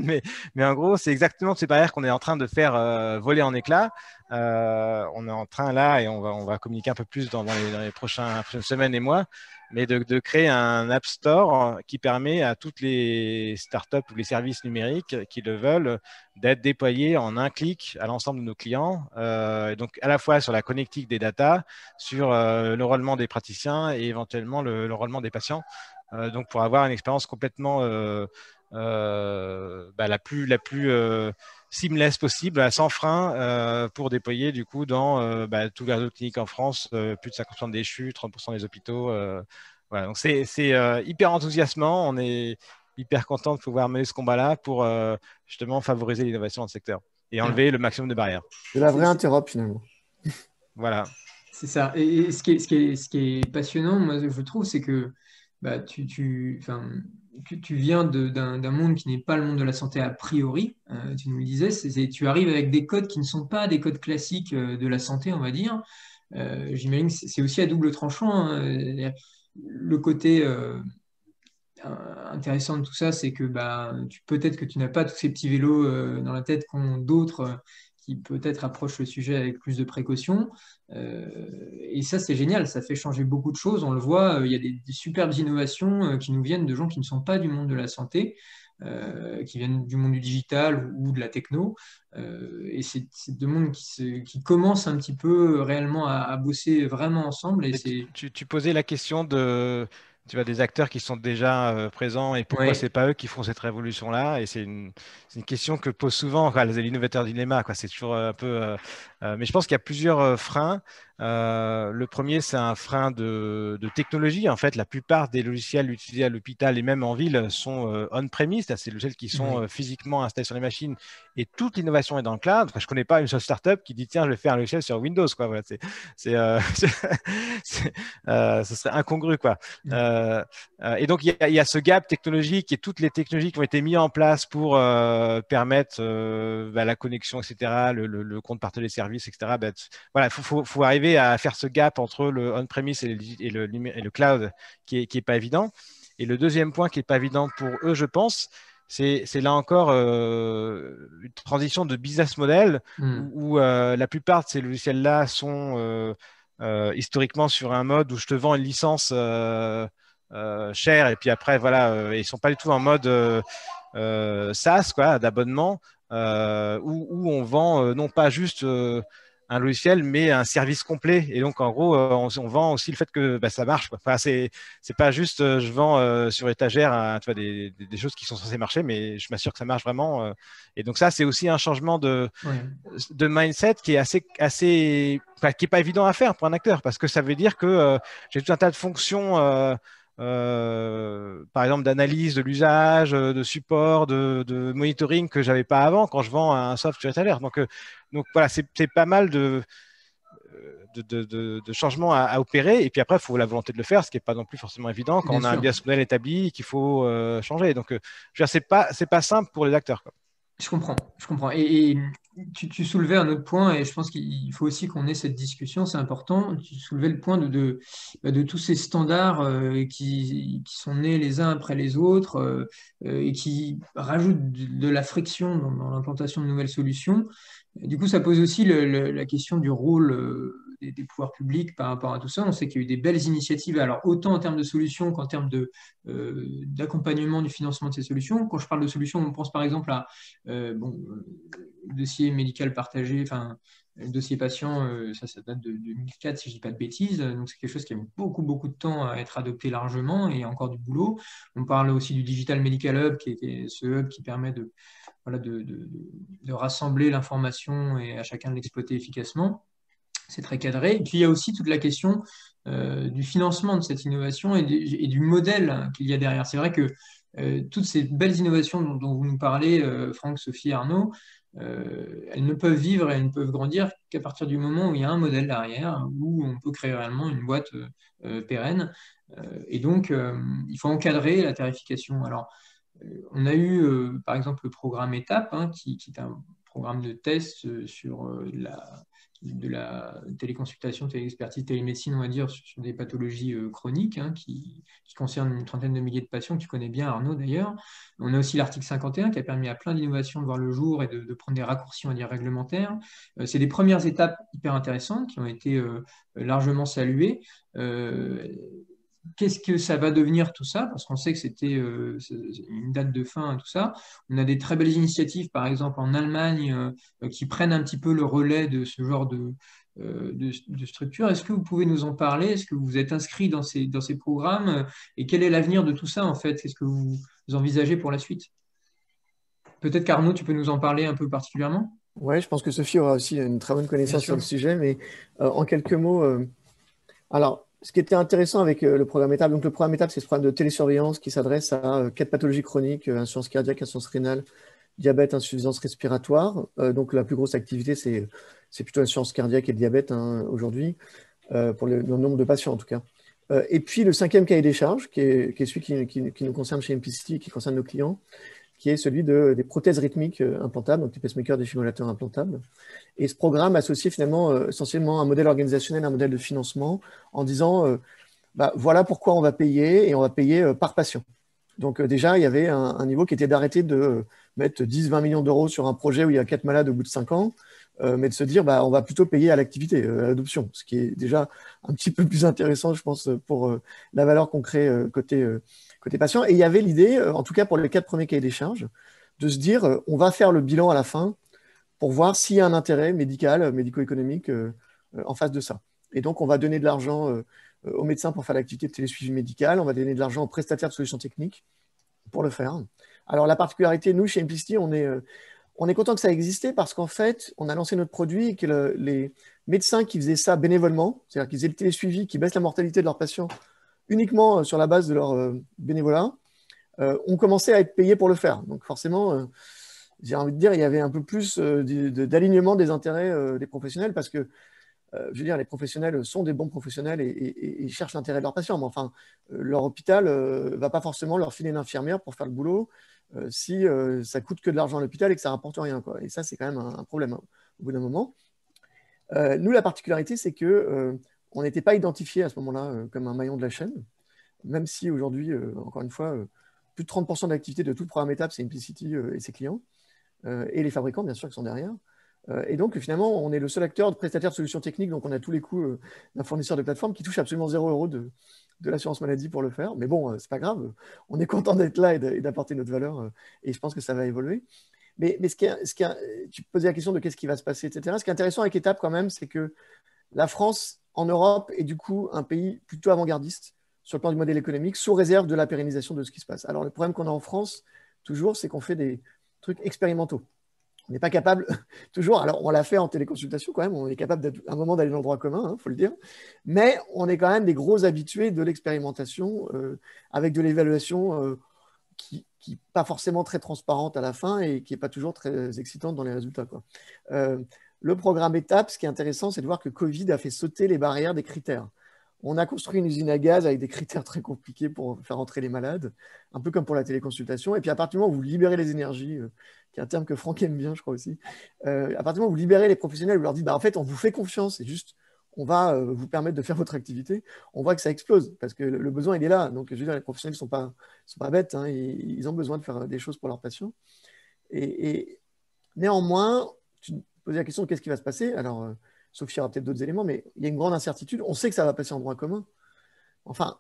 S3: mais en gros, c'est exactement ces barrières qu'on est en train de faire voler en éclats. On est en train là, et on va communiquer un peu plus dans les prochaines semaines et mois, mais de créer un App Store qui permet à toutes les startups ou les services numériques qui le veulent d'être déployés en un clic à l'ensemble de nos clients. Et donc, à la fois sur la connectique des datas, sur l'enrôlement des praticiens et éventuellement l'enrôlement des patients. Donc, pour avoir une expérience complètement la plus seamless possible, sans frein, pour déployer du coup dans tous les réseaux cliniques en France, plus de 50% des CHU, 30% des hôpitaux. Voilà. Donc c'est hyper enthousiasmant. On est hyper content de pouvoir mener ce combat-là pour justement favoriser l'innovation dans le secteur et enlever le maximum de barrières.
S4: C'est la vraie interop finalement.
S3: Voilà.
S1: C'est ça. Et ce qui est passionnant, moi, je trouve, c'est que tu viens d'un monde qui n'est pas le monde de la santé a priori. Tu nous le disais, tu arrives avec des codes qui ne sont pas des codes classiques de la santé, on va dire. J'imagine que c'est aussi à double tranchant, hein. Le côté intéressant de tout ça, c'est que peut-être que tu n'as pas tous ces petits vélos dans la tête qu'ont d'autres qui peut-être approchent le sujet avec plus de précaution. Et ça, c'est génial, ça fait changer beaucoup de choses. On le voit, il y a des superbes innovations qui nous viennent de gens qui ne sont pas du monde de la santé, qui viennent du monde du digital ou de la techno. Et c'est deux mondes qui commencent un petit peu réellement à bosser vraiment ensemble. Et
S3: tu posais la question des acteurs qui sont déjà présents et pourquoi
S1: Ouais.
S3: c'est pas eux qui font cette révolution-là. Et c'est une question que pose souvent l'innovateur dilemma. C'est toujours un peu. Mais je pense qu'il y a plusieurs freins. Le premier, c'est un frein de technologie. En fait, la plupart des logiciels utilisés à l'hôpital et même en ville sont on-premise. C'est des logiciels qui sont physiquement installés sur les machines et toute l'innovation est dans le cloud. Je ne connais pas une seule startup qui dit tiens, je vais faire un logiciel sur Windows. Voilà, ce serait incongru. Et donc, il y a ce gap technologique et toutes les technologies qui ont été mises en place pour permettre la connexion, etc., le compte partager services, etc. Voilà, faut arriver à faire ce gap entre le on-premise et le cloud qui est pas évident. Et le deuxième point qui est pas évident pour eux, je pense, c'est là encore une transition de business model où la plupart de ces logiciels-là sont historiquement sur un mode où je te vends une licence chère et puis après, voilà, ils sont pas du tout en mode SaaS, d'abonnement, où on vend non pas juste un logiciel, mais un service complet. Et donc, en gros, on vend aussi le fait que ça marche. Enfin, c'est pas juste je vends sur étagère des choses qui sont censées marcher, mais je m'assure que ça marche vraiment. Et donc, ça, c'est aussi un changement de mindset qui est qui est pas évident à faire pour un acteur, parce que ça veut dire que j'ai tout un tas de fonctions par exemple, d'analyse de l'usage, de support, de monitoring que je n'avais pas avant quand je vends un soft sur Ethernet. Donc voilà, c'est pas mal de changements à opérer. Et puis après, il faut la volonté de le faire, ce qui n'est pas non plus forcément évident quand
S1: Bien
S3: on a un
S1: sûr.
S3: business model établi qu'il faut changer. Donc, je veux dire, c'est pas simple pour les acteurs, quoi.
S1: Je comprends, je comprends. Et tu soulevais un autre point, et je pense qu'il faut aussi qu'on ait cette discussion, c'est important. Tu soulevais le point de tous ces standards qui sont nés les uns après les autres et qui rajoutent de la friction dans l'implantation de nouvelles solutions. Du coup, ça pose aussi la question du rôle des pouvoirs publics par rapport à tout ça. On sait qu'il y a eu des belles initiatives, alors autant en termes de solutions qu'en termes d'accompagnement du financement de ces solutions. Quand je parle de solutions, on pense par exemple à dossier médical partagé, enfin, le dossier patient, ça date de 2004, si je ne dis pas de bêtises. Donc, c'est quelque chose qui a mis beaucoup, beaucoup de temps à être adopté largement et encore du boulot. On parle aussi du Digital Medical Hub, qui est ce hub qui permet voilà, de rassembler l'information et à chacun de l'exploiter efficacement. C'est très cadré. Et puis, il y a aussi toute la question du financement de cette innovation et du modèle qu'il y a derrière. C'est vrai que toutes ces belles innovations dont vous nous parlez, Franck, Sophie, Arnaud, elles ne peuvent vivre et elles ne peuvent grandir qu'à partir du moment où il y a un modèle derrière, où on peut créer réellement une boîte pérenne. Et donc, il faut encadrer la tarification. Alors, on a eu, par exemple, le programme ETAP, hein, qui est un programme de test sur de la téléconsultation, téléexpertise, télémédecine, on va dire, sur des pathologies chroniques, hein, qui concernent une trentaine de milliers de patients, que tu connais bien, Arnaud, d'ailleurs. On a aussi l'article 51 qui a permis à plein d'innovations de voir le jour et de prendre des raccourcis, on va dire, réglementaires. C'est des premières étapes hyper intéressantes qui ont été largement saluées. Qu'est-ce que ça va devenir tout ça? Parce qu'on sait que c'était une date de fin à tout ça. On a des très belles initiatives, par exemple en Allemagne, qui prennent un petit peu le relais de ce genre de structure. Est-ce que vous pouvez nous en parler? Est-ce que vous êtes inscrit dans ces programmes? Et quel est l'avenir de tout ça, en fait? Qu'est-ce que vous envisagez pour la suite? Peut-être qu'Arnaud, tu peux nous en parler un peu particulièrement?
S4: Oui, je pense que Sophie aura aussi une très bonne
S1: Bien
S4: connaissance sur
S1: sûr.
S4: le sujet, mais en quelques mots, alors, ce qui était intéressant avec le programme ETAP, donc le programme ETAP, c'est ce programme de télésurveillance qui s'adresse à 4 pathologies chroniques, insuffisance cardiaque, insuffisance rénale, diabète, insuffisance respiratoire. Donc, la plus grosse activité, c'est plutôt l'insuffisance cardiaque et le diabète hein, aujourd'hui, pour le nombre de patients en tout cas. Et puis, le 5e cahier des charges, qui est celui qui nous concerne chez MPCity, qui concerne nos clients, qui est celui des prothèses rythmiques implantables, donc des pacemakers, des défibrillateurs implantables. Et ce programme associait finalement essentiellement un modèle organisationnel, un modèle de financement, en disant voilà pourquoi on va payer, et on va payer par patient. Donc déjà, il y avait un niveau qui était d'arrêter de mettre 10-20 millions d'euros sur un projet où il y a 4 malades au bout de 5 ans, mais de se dire on va plutôt payer à l'activité, à l'adoption, ce qui est déjà un petit peu plus intéressant, je pense, pour la valeur qu'on crée côté patient. Et il y avait l'idée, en tout cas pour les 4 premiers cahiers des charges, de se dire on va faire le bilan à la fin pour voir s'il y a un intérêt médical, médico-économique en face de ça. Et donc, on va donner de l'argent aux médecins pour faire l'activité de télésuivi médical, on va donner de l'argent aux prestataires de solutions techniques pour le faire. Alors, la particularité, nous, chez MPCity, on est content que ça existait parce qu'en fait, on a lancé notre produit et que les médecins qui faisaient ça bénévolement, c'est-à-dire qu'ils faisaient le télésuivi, qui baissent la mortalité de leurs patients uniquement sur la base de leur bénévolat, ont commencé à être payés pour le faire. Donc, forcément, j'ai envie de dire, il y avait un peu plus d'alignement des intérêts des professionnels parce que, je veux dire, les professionnels sont des bons professionnels et cherchent l'intérêt de leurs patients. Mais enfin, leur hôpital ne va pas forcément leur filer une infirmière pour faire le boulot si ça coûte que de l'argent à l'hôpital et que ça ne rapporte rien, quoi. Et ça, c'est quand même un problème hein, au bout d'un moment. Nous, la particularité, c'est qu'on n'était pas identifié à ce moment-là comme un maillon de la chaîne, même si aujourd'hui, encore une fois, plus de 30% de l'activité de tout le programme ETAP, c'est MPCity et ses clients. Et les fabricants, bien sûr, qui sont derrière. Et donc, finalement, on est le seul acteur de prestataire de solutions techniques, donc on a tous les coûts d'un fournisseur de plateforme qui touche absolument 0 € de l'assurance maladie pour le faire. Mais bon, c'est pas grave, on est content d'être là et d'apporter notre valeur, et je pense que ça va évoluer. Mais tu posais la question de qu'est-ce qui va se passer, etc. Ce qui est intéressant avec ETAP, quand même, c'est que la France, en Europe, est du coup un pays plutôt avant-gardiste sur le plan du modèle économique, sous réserve de la pérennisation de ce qui se passe. Alors, le problème qu'on a en France, toujours, c'est qu'on fait des trucs expérimentaux. On n'est pas capable, toujours, alors on l'a fait en téléconsultation quand même, on est capable à un moment d'aller dans le droit commun, il faut le dire, mais on est quand même des gros habitués de l'expérimentation avec de l'évaluation qui n'est pas forcément très transparente à la fin et qui n'est pas toujours très excitante dans les résultats, quoi. Le programme étape, ce qui est intéressant, c'est de voir que Covid a fait sauter les barrières des critères. On a construit une usine à gaz avec des critères très compliqués pour faire entrer les malades, un peu comme pour la téléconsultation. Et puis à partir du moment où vous libérez les énergies, qui est un terme que Franck aime bien, je crois aussi, à partir du moment où vous libérez les professionnels, vous leur dites, bah, en fait, on vous fait confiance, c'est juste, on va vous permettre de faire votre activité, on voit que ça explose, parce que le besoin, il est là. Donc, je veux dire, les professionnels ne sont pas bêtes, hein, ils ont besoin de faire des choses pour leurs patients. Et néanmoins, tu me posais la question, qu'est-ce qui va se passer? Alors, Sophie aura peut-être d'autres éléments, mais il y a une grande incertitude. On sait que ça va passer en droit commun. Enfin,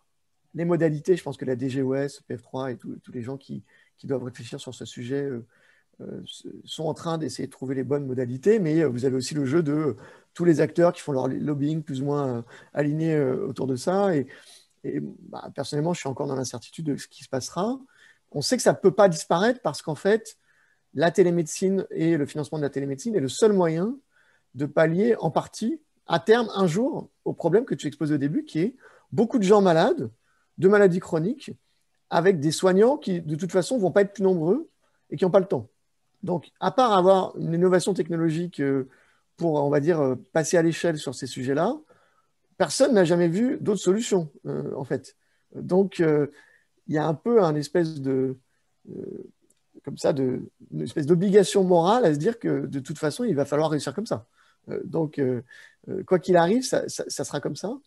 S4: les modalités, je pense que la DGOS, PF3 et tous les gens qui doivent réfléchir sur ce sujet sont en train d'essayer de trouver les bonnes modalités, mais vous avez aussi le jeu de tous les acteurs qui font leur lobbying plus ou moins alignés autour de ça. Et bah, personnellement, je suis encore dans l'incertitude de ce qui se passera. On sait que ça ne peut pas disparaître parce qu'en fait, la télémédecine et le financement de la télémédecine est le seul moyen de pallier en partie, à terme, un jour, au problème que tu exposes au début, qui est beaucoup de gens malades, de maladies chroniques, avec des soignants qui, de toute façon, ne vont pas être plus nombreux et qui n'ont pas le temps. Donc, à part avoir une innovation technologique pour, on va dire, passer à l'échelle sur ces sujets-là, personne n'a jamais vu d'autres solutions, en fait. Donc, il y a un peu une espèce de... comme ça, une espèce d'obligation morale à se dire que, de toute façon, il va falloir réussir comme ça. Donc, quoi qu'il arrive, ça sera comme ça.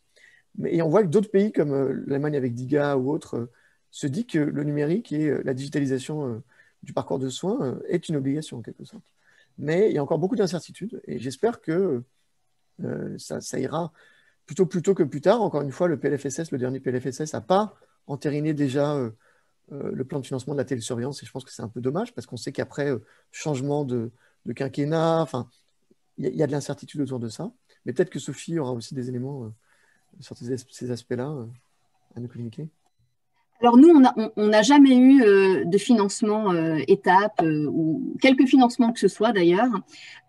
S4: Et on voit que d'autres pays comme l'Allemagne avec DIGA ou autres se disent que le numérique et la digitalisation du parcours de soins est une obligation en quelque sorte. Mais il y a encore beaucoup d'incertitudes et j'espère que ça ira plutôt plus tôt que plus tard. Encore une fois, le PLFSS, le dernier PLFSS, n'a pas entériné déjà le plan de financement de la télésurveillance et je pense que c'est un peu dommage parce qu'on sait qu'après changement de quinquennat, enfin, il y a de l'incertitude autour de ça, mais peut-être que Sophie aura aussi des éléments sur ces aspects-là à nous communiquer.
S2: Alors nous, on n'a jamais eu de financement étape ou quelques financements que ce soit d'ailleurs.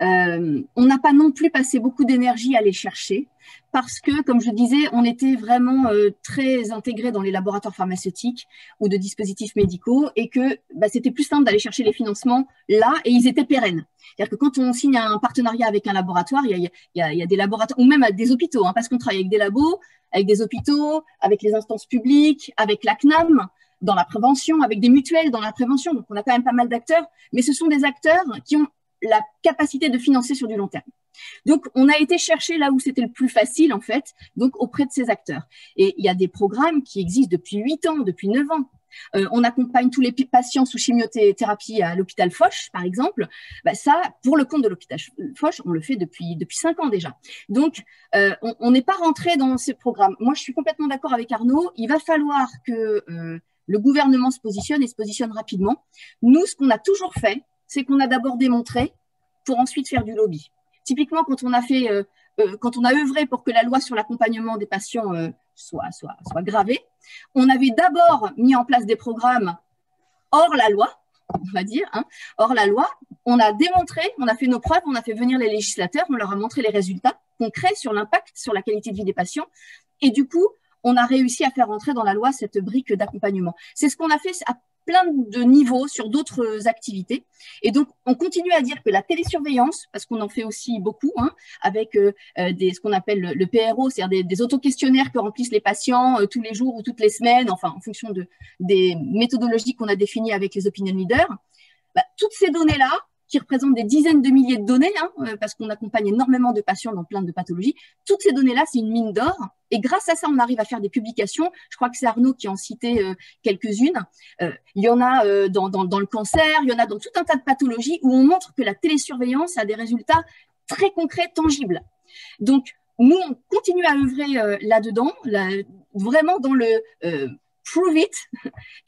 S2: On n'a pas non plus passé beaucoup d'énergie à les chercher parce que, comme je disais, on était vraiment très intégrés dans les laboratoires pharmaceutiques ou de dispositifs médicaux et que c'était plus simple d'aller chercher les financements là et ils étaient pérennes. C'est-à-dire que quand on signe un partenariat avec un laboratoire, il y a des laboratoires, ou même avec des hôpitaux, hein, parce qu'on travaille avec des labos, avec des hôpitaux, avec les instances publiques, avec la CNAM dans la prévention, avec des mutuelles dans la prévention. Donc, on a quand même pas mal d'acteurs, mais ce sont des acteurs qui ont la capacité de financer sur du long terme. Donc, on a été chercher là où c'était le plus facile, en fait, donc auprès de ces acteurs. Et il y a des programmes qui existent depuis 8 ans, depuis 9 ans. On accompagne tous les patients sous chimiothérapie à l'hôpital Foch, par exemple. Ça, pour le compte de l'hôpital Foch, on le fait depuis 5 ans déjà. Donc, on n'est pas rentré dans ces programmes. Moi, je suis complètement d'accord avec Arnaud. Il va falloir que le gouvernement se positionne et se positionne rapidement. Nous, ce qu'on a toujours fait, c'est qu'on a d'abord démontré pour ensuite faire du lobby. Typiquement, quand on a œuvré pour que la loi sur l'accompagnement des patients soit gravée, on avait d'abord mis en place des programmes hors la loi, on va dire, hein, hors la loi. On a démontré, on a fait nos preuves, on a fait venir les législateurs, on leur a montré les résultats concrets sur l'impact, sur la qualité de vie des patients. Et du coup, on a réussi à faire entrer dans la loi cette brique d'accompagnement. C'est ce qu'on a fait à plein de niveaux sur d'autres activités. Et donc, on continue à dire que la télésurveillance, parce qu'on en fait aussi beaucoup, hein, avec ce qu'on appelle le PRO, c'est-à-dire des autoquestionnaires que remplissent les patients tous les jours ou toutes les semaines, enfin, en fonction des méthodologies qu'on a définies avec les opinion leaders. Toutes ces données-là, qui représentent des dizaines de milliers de données, hein, parce qu'on accompagne énormément de patients dans plein de pathologies. Toutes ces données-là, c'est une mine d'or. Et grâce à ça, on arrive à faire des publications. Je crois que c'est Arnaud qui en citait quelques-unes. Il y en a dans le cancer, il y en a dans tout un tas de pathologies où on montre que la télésurveillance a des résultats très concrets, tangibles. Donc, nous, on continue à œuvrer là-dedans, vraiment dans le prove it,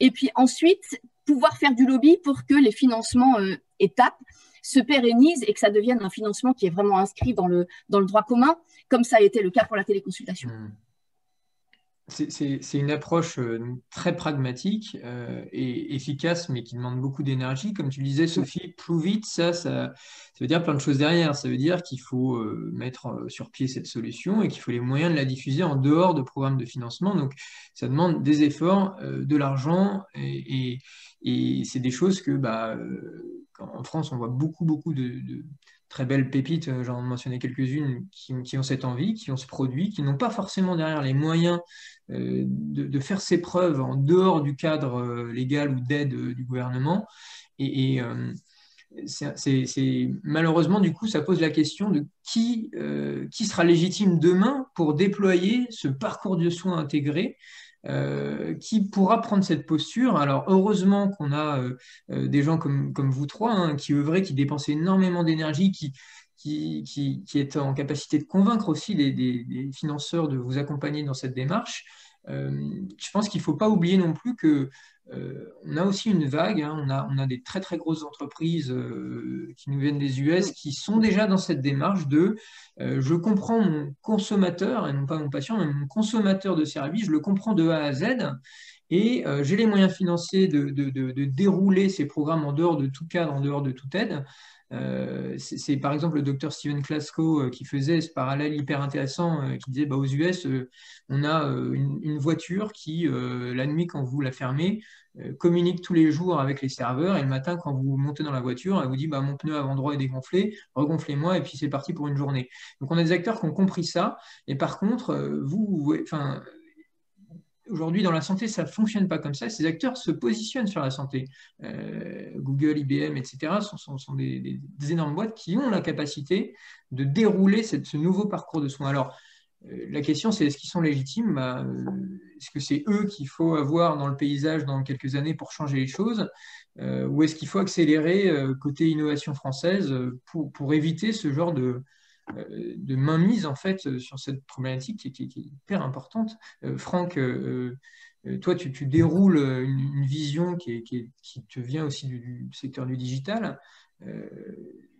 S2: et puis ensuite, pouvoir faire du lobby pour que les financements étapes se pérennisent et que ça devienne un financement qui est vraiment inscrit dans le droit commun, comme ça a été le cas pour la téléconsultation.
S1: c'est une approche très pragmatique et efficace, mais qui demande beaucoup d'énergie. Comme tu le disais, Sophie, prove it, ça veut dire plein de choses derrière. Ça veut dire qu'il faut mettre sur pied cette solution et qu'il faut les moyens de la diffuser en dehors de programmes de financement. Donc, ça demande des efforts, de l'argent et c'est des choses que, en France, on voit beaucoup de très belles pépites, j'en mentionnais quelques-unes, qui ont cette envie, qui ont ce produit, qui n'ont pas forcément derrière les moyens de faire ses preuves en dehors du cadre légal ou d'aide du gouvernement. Et malheureusement, du coup, ça pose la question de qui sera légitime demain pour déployer ce parcours de soins intégré. Qui pourra prendre cette posture. Alors, heureusement qu'on a des gens comme vous trois, hein, qui œuvraient, qui dépensaient énormément d'énergie, qui est en capacité de convaincre aussi des financeurs de vous accompagner dans cette démarche. Je pense qu'il ne faut pas oublier non plus que on a aussi une vague, hein, on a des très très grosses entreprises qui nous viennent des US qui sont déjà dans cette démarche de je comprends mon consommateur, et non pas mon patient, mais mon consommateur de services, je le comprends de A à Z, et j'ai les moyens financiers de dérouler ces programmes en dehors de tout cadre, en dehors de toute aide. C'est par exemple le docteur Steven Klasko qui faisait ce parallèle hyper intéressant, qui disait aux US, on a une voiture qui, la nuit quand vous la fermez, communique tous les jours avec les serveurs, et le matin quand vous montez dans la voiture, elle vous dit mon pneu avant droit est dégonflé, regonflez-moi, et puis c'est parti pour une journée. Donc on a des acteurs qui ont compris ça, et par contre, aujourd'hui, dans la santé, ça ne fonctionne pas comme ça. Ces acteurs se positionnent sur la santé. Google, IBM, etc. sont des énormes boîtes qui ont la capacité de dérouler ce nouveau parcours de soins. Alors, la question, c'est est-ce qu'ils sont légitimes? Est-ce que c'est eux qu'il faut avoir dans le paysage dans quelques années pour changer les choses? Ou est-ce qu'il faut accélérer côté innovation française pour éviter ce genre de mainmise en fait sur cette problématique qui est hyper importante. Franck, toi, tu déroules une vision qui te vient aussi du secteur du digital.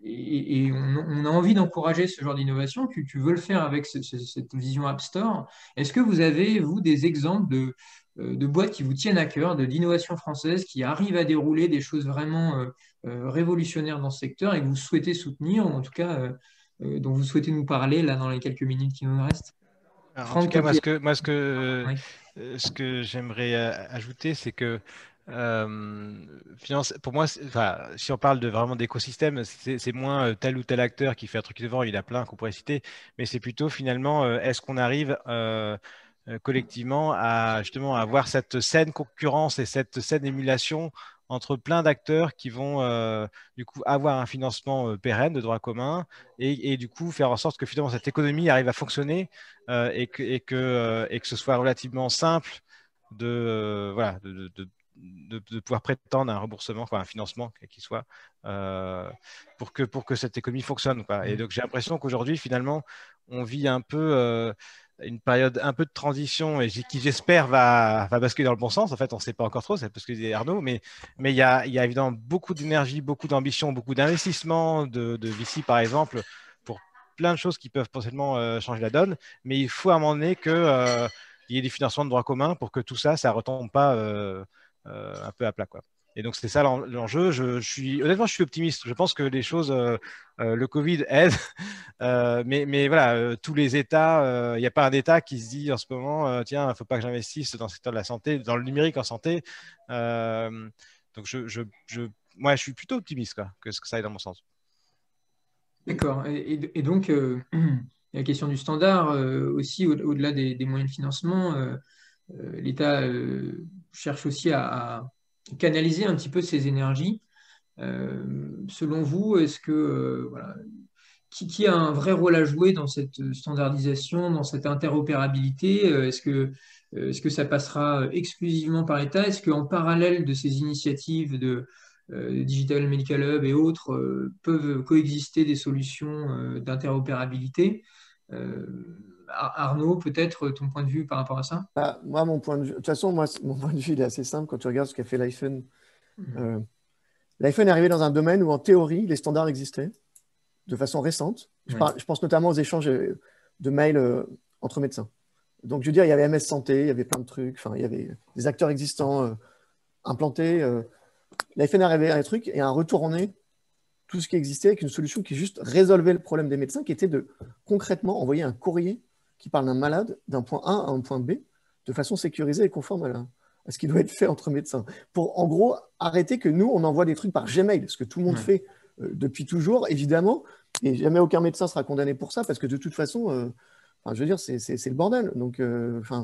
S1: Et on a envie d'encourager ce genre d'innovation. Tu veux le faire avec cette vision App Store. Est-ce que vous avez, vous, des exemples de boîtes qui vous tiennent à cœur, d'innovation française, qui arrivent à dérouler des choses vraiment révolutionnaires dans ce secteur et que vous souhaitez soutenir, ou en tout cas dont vous souhaitez nous parler là dans les quelques minutes qui nous restent?
S3: Alors, en
S1: Franck,
S3: tout cas,
S1: toi
S3: moi,
S1: Oui.
S3: ce que j'aimerais ajouter, c'est que pour moi, si on parle vraiment d'écosystème, c'est moins tel ou tel acteur qui fait un truc devant, il y en a plein qu'on pourrait citer, mais c'est plutôt finalement, est-ce qu'on arrive collectivement à justement avoir cette saine concurrence et cette saine émulation entre plein d'acteurs qui vont du coup avoir un financement pérenne de droit commun et du coup faire en sorte que finalement cette économie arrive à fonctionner et que ce soit relativement simple voilà, de pouvoir prétendre à un remboursement, quoi, un financement qui soit pour que cette économie fonctionne, quoi. Et donc j'ai l'impression qu'aujourd'hui finalement on vit un peu une période un peu de transition et qui j'espère va basculer dans le bon sens. En fait, on ne sait pas encore trop, c'est parce que disait Arnaud, mais il y a évidemment beaucoup d'énergie, beaucoup d'ambition, beaucoup d'investissement de VC par exemple pour plein de choses qui peuvent potentiellement changer la donne. Mais il faut à un moment donné que il y ait des financements de droit commun pour que tout ça, ça retombe pas un peu à plat, quoi. Et donc, c'est ça l'enjeu. Honnêtement, je suis optimiste. Je pense que les choses, le Covid aide, mais voilà, tous les États, il n'y a pas un État qui se dit en ce moment, tiens, il ne faut pas que j'investisse dans le secteur de la santé, dans le numérique en santé. Donc, moi, je suis plutôt optimiste, quoi, que ça aille dans mon sens.
S1: D'accord. Et donc, la question du standard, aussi, au-delà des moyens de financement, l'État cherche aussi à canaliser un petit peu ses énergies. Selon vous, est-ce que voilà, qui a un vrai rôle à jouer dans cette standardisation, dans cette interopérabilité? Est-ce que ça passera exclusivement par l'État? Est-ce qu'en parallèle de ces initiatives de Digital Medical Hub et autres peuvent coexister des solutions d'interopérabilité? Arnaud, peut-être ton point de vue par rapport à ça?
S4: Moi, mon point de vue, de toute façon, mon point de vue il est assez simple quand tu regardes ce qu'a fait l'iPhone. L'iPhone est arrivé dans un domaine où, en théorie, les standards existaient de façon récente. Je pense notamment aux échanges de mails entre médecins. Donc, je veux dire, il y avait MS Santé, il y avait plein de trucs, enfin, il y avait des acteurs existants implantés. Il avait fait un truc et un retourné tout ce qui existait avec une solution qui juste résolvait le problème des médecins, qui était de concrètement envoyer un courrier qui parle d'un malade d'un point A à un point B de façon sécurisée et conforme à ce qui doit être fait entre médecins. Pour, en gros, arrêter que nous, on envoie des trucs par Gmail, ce que tout le monde fait depuis toujours, évidemment, et jamais aucun médecin sera condamné pour ça, parce que de toute façon, je veux dire, c'est le bordel. Donc,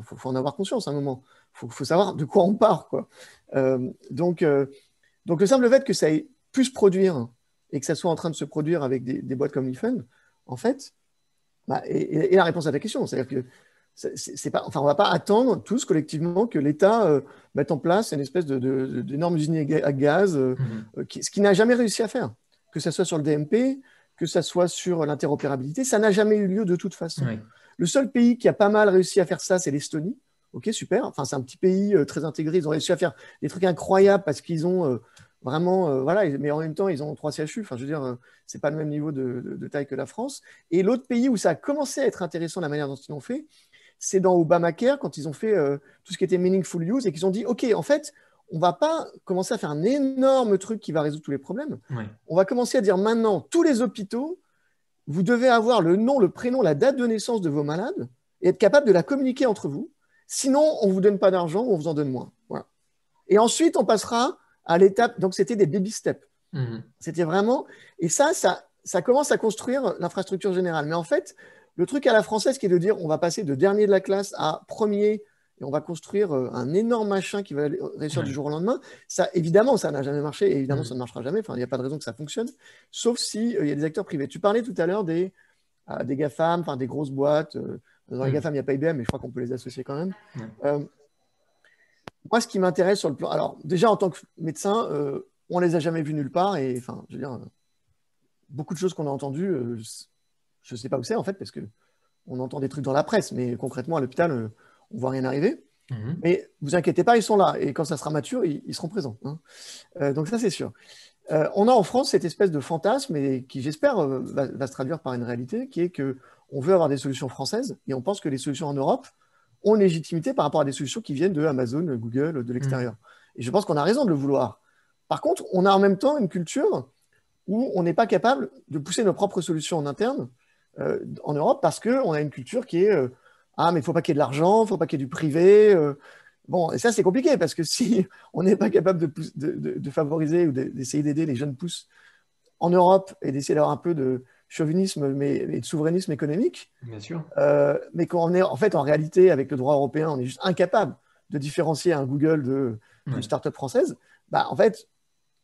S4: faut en avoir conscience à un moment. Faut savoir de quoi on part, quoi. Donc, le simple fait que ça ait pu se produire et que ça soit en train de se produire avec des boîtes comme l'IFUN, en fait, et la réponse à ta question, c'est-à-dire que on ne va pas attendre tous collectivement que l'État mette en place une espèce d'énorme usine à gaz, ce qu'il n'a jamais réussi à faire, que ce soit sur le DMP, que ce soit sur l'interopérabilité, ça n'a jamais eu lieu de toute façon. Oui. Le seul pays qui a pas mal réussi à faire ça, c'est l'Estonie. Ok, super. Enfin, c'est un petit pays très intégré. Ils ont réussi à faire des trucs incroyables parce qu'ils ont vraiment, voilà, mais en même temps, ils ont 3 CHU. Enfin, je veux dire, c'est pas le même niveau de taille que la France. Et l'autre pays où ça a commencé à être intéressant, la manière dont ils l'ont fait, c'est dans Obamacare, quand ils ont fait tout ce qui était meaningful use et qu'ils ont dit, OK, en fait, on ne va pas commencer à faire un énorme truc qui va résoudre tous les problèmes. Oui. On va commencer à dire maintenant, tous les hôpitaux, vous devez avoir le nom, le prénom, la date de naissance de vos malades et être capable de la communiquer entre vous. Sinon, on ne vous donne pas d'argent ou on vous en donne moins. Voilà. Et ensuite, on passera à l'étape. Donc, c'était des baby steps. C'était vraiment. Et ça commence à construire l'infrastructure générale. Mais en fait, le truc à la française qui est de dire on va passer de dernier de la classe à premier et on va construire un énorme machin qui va réussir du jour au lendemain, ça, évidemment, ça n'a jamais marché et évidemment, ça ne marchera jamais. Enfin, il n'y a pas de raison que ça fonctionne, sauf s'il y a des acteurs privés. Tu parlais tout à l'heure des GAFAM, enfin des grosses boîtes. Dans les GAFAM, il n'y a pas IBM, mais je crois qu'on peut les associer quand même. Moi, ce qui m'intéresse sur le plan… Alors, déjà, en tant que médecin, on ne les a jamais vus nulle part. Et enfin, je veux dire, beaucoup de choses qu'on a entendues, je ne sais pas où c'est, en fait, parce qu'on entend des trucs dans la presse, mais concrètement, à l'hôpital, on ne voit rien arriver. Mais ne vous inquiétez pas, ils sont là. Et quand ça sera mature, ils seront présents. Hein. Donc, ça, c'est sûr. On a en France cette espèce de fantasme, et qui, j'espère, va se traduire par une réalité, qui est qu'on veut avoir des solutions françaises, et on pense que les solutions en Europe ont une légitimité par rapport à des solutions qui viennent de Amazon, Google, de l'extérieur. Et je pense qu'on a raison de le vouloir. Par contre, on a en même temps une culture où on n'est pas capable de pousser nos propres solutions en interne en Europe parce qu'on a une culture qui est ah, mais il ne faut pas qu'il y ait de l'argent, il ne faut pas qu'il y ait du privé. Bon, et ça, c'est compliqué parce que si on n'est pas capable de favoriser ou d'essayer d'aider les jeunes pousses en Europe et d'essayer d'avoir un peu de chauvinisme et de souverainisme économique,
S1: bien sûr.
S4: Mais qu'on est en fait en réalité avec le droit européen, on est juste incapable de différencier un Google d'une start-up française, bah en fait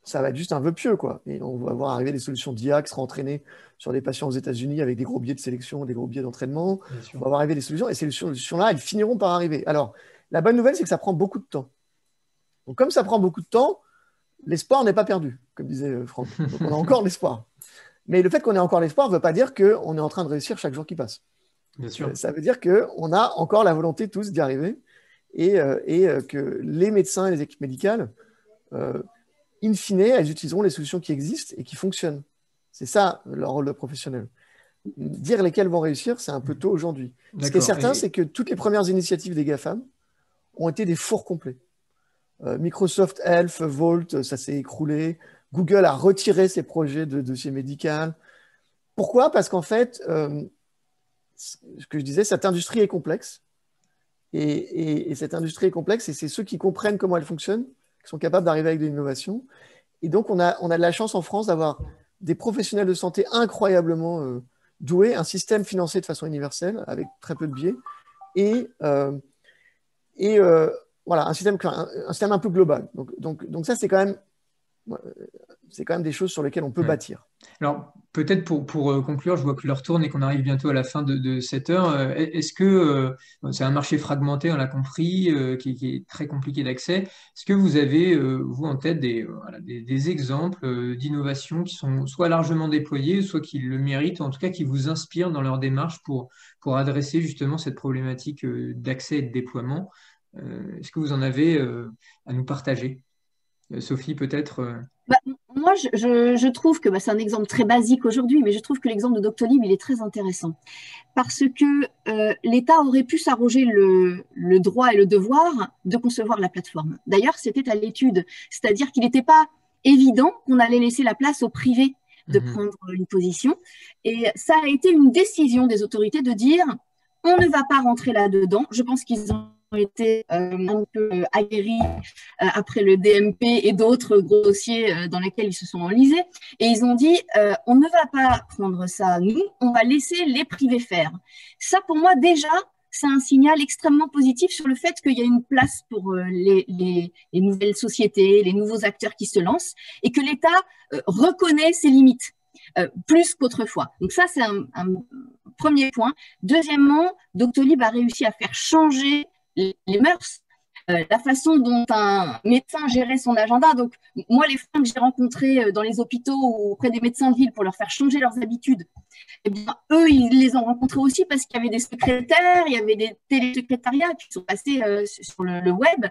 S4: ça va être juste un vœu pieux, quoi. Et on va voir arriver des solutions d'IA qui seront entraînées sur des patients aux États-Unis avec des gros biais de sélection, des gros biais d'entraînement. On va voir arriver des solutions et ces solutions-là, elles finiront par arriver. Alors, la bonne nouvelle, c'est que ça prend beaucoup de temps. Donc, comme ça prend beaucoup de temps, l'espoir n'est pas perdu, comme disait Franck. Donc, on a encore l'espoir. Mais le fait qu'on ait encore l'espoir ne veut pas dire qu'on est en train de réussir chaque jour qui passe.
S1: Bien sûr.
S4: Ça veut dire qu'on a encore la volonté tous d'y arriver et que les médecins et les équipes médicales, in fine, elles utiliseront les solutions qui existent et qui fonctionnent. C'est ça leur rôle de professionnel. Dire lesquelles vont réussir, c'est un peu tôt aujourd'hui. Ce qui est certain, c'est que toutes les premières initiatives des GAFAM ont été des fours complets. Microsoft Health, Vault, ça s'est écroulé. Google a retiré ses projets de dossier médical. Pourquoi ? Parce qu'en fait, ce que je disais, cette industrie est complexe. Et cette industrie est complexe et c'est ceux qui comprennent comment elle fonctionne qui sont capables d'arriver avec de l'innovation. Et donc, on a de la chance en France d'avoir des professionnels de santé incroyablement doués, un système financé de façon universelle, avec très peu de biais, et voilà, un système un peu global. Donc ça, c'est quand même des choses sur lesquelles on peut bâtir.
S1: Alors, peut-être pour conclure, je vois que l'heure tourne et qu'on arrive bientôt à la fin de cette heure. Est-ce que c'est un marché fragmenté, on l'a compris, qui est très compliqué d'accès. Est-ce que vous avez, vous, en tête des exemples d'innovation qui sont soit largement déployés, soit qui le méritent, ou en tout cas qui vous inspirent dans leur démarche pour adresser justement cette problématique d'accès et de déploiement? Est-ce que vous en avez à nous partager? Sophie, peut-être
S2: Moi, moi, je trouve que c'est un exemple très basique aujourd'hui, mais je trouve que l'exemple de Doctolib, il est très intéressant parce que l'État aurait pu s'arroger le droit et le devoir de concevoir la plateforme. D'ailleurs, c'était à l'étude, c'est-à-dire qu'il n'était pas évident qu'on allait laisser la place au privé de prendre une position. Et ça a été une décision des autorités de dire on ne va pas rentrer là-dedans. Je pense qu'ils ont été un peu aguerris après le DMP et d'autres gros dossiers dans lesquels ils se sont enlisés. Et ils ont dit on ne va pas prendre ça nous, on va laisser les privés faire. Ça, pour moi, déjà, c'est un signal extrêmement positif sur le fait qu'il y a une place pour les nouvelles sociétés, les nouveaux acteurs qui se lancent et que l'État reconnaît ses limites plus qu'autrefois. Donc ça, c'est un premier point. Deuxièmement, Doctolib a réussi à faire changer les mœurs, la façon dont un médecin gérait son agenda. Donc moi, les femmes que j'ai rencontrées dans les hôpitaux ou auprès des médecins de ville pour leur faire changer leurs habitudes, eh bien, eux, ils les ont rencontrés aussi parce qu'il y avait des secrétaires, il y avait des télésecrétariats qui sont passés sur le web.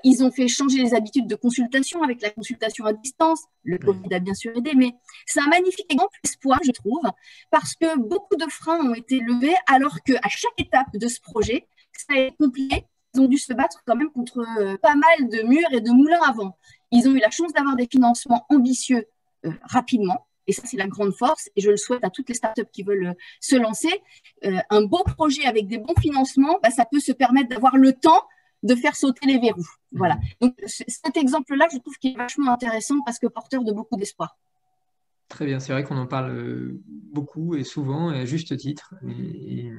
S2: Ils ont fait changer les habitudes de consultation avec la consultation à distance. Le Covid a bien sûr aidé, mais c'est un magnifique exemple d'espoir, je trouve, parce que beaucoup de freins ont été levés alors qu'à chaque étape de ce projet, ça a été compliqué. Ils ont dû se battre quand même contre pas mal de murs et de moulins à vent. Ils ont eu la chance d'avoir des financements ambitieux rapidement. Et ça, c'est la grande force. Et je le souhaite à toutes les startups qui veulent se lancer. Un beau projet avec des bons financements, ça peut se permettre d'avoir le temps de faire sauter les verrous. Voilà. Donc, cet exemple-là, je trouve qu'il est vachement intéressant parce que porteur de beaucoup d'espoir.
S1: Très bien. C'est vrai qu'on en parle beaucoup et souvent et à juste titre. Et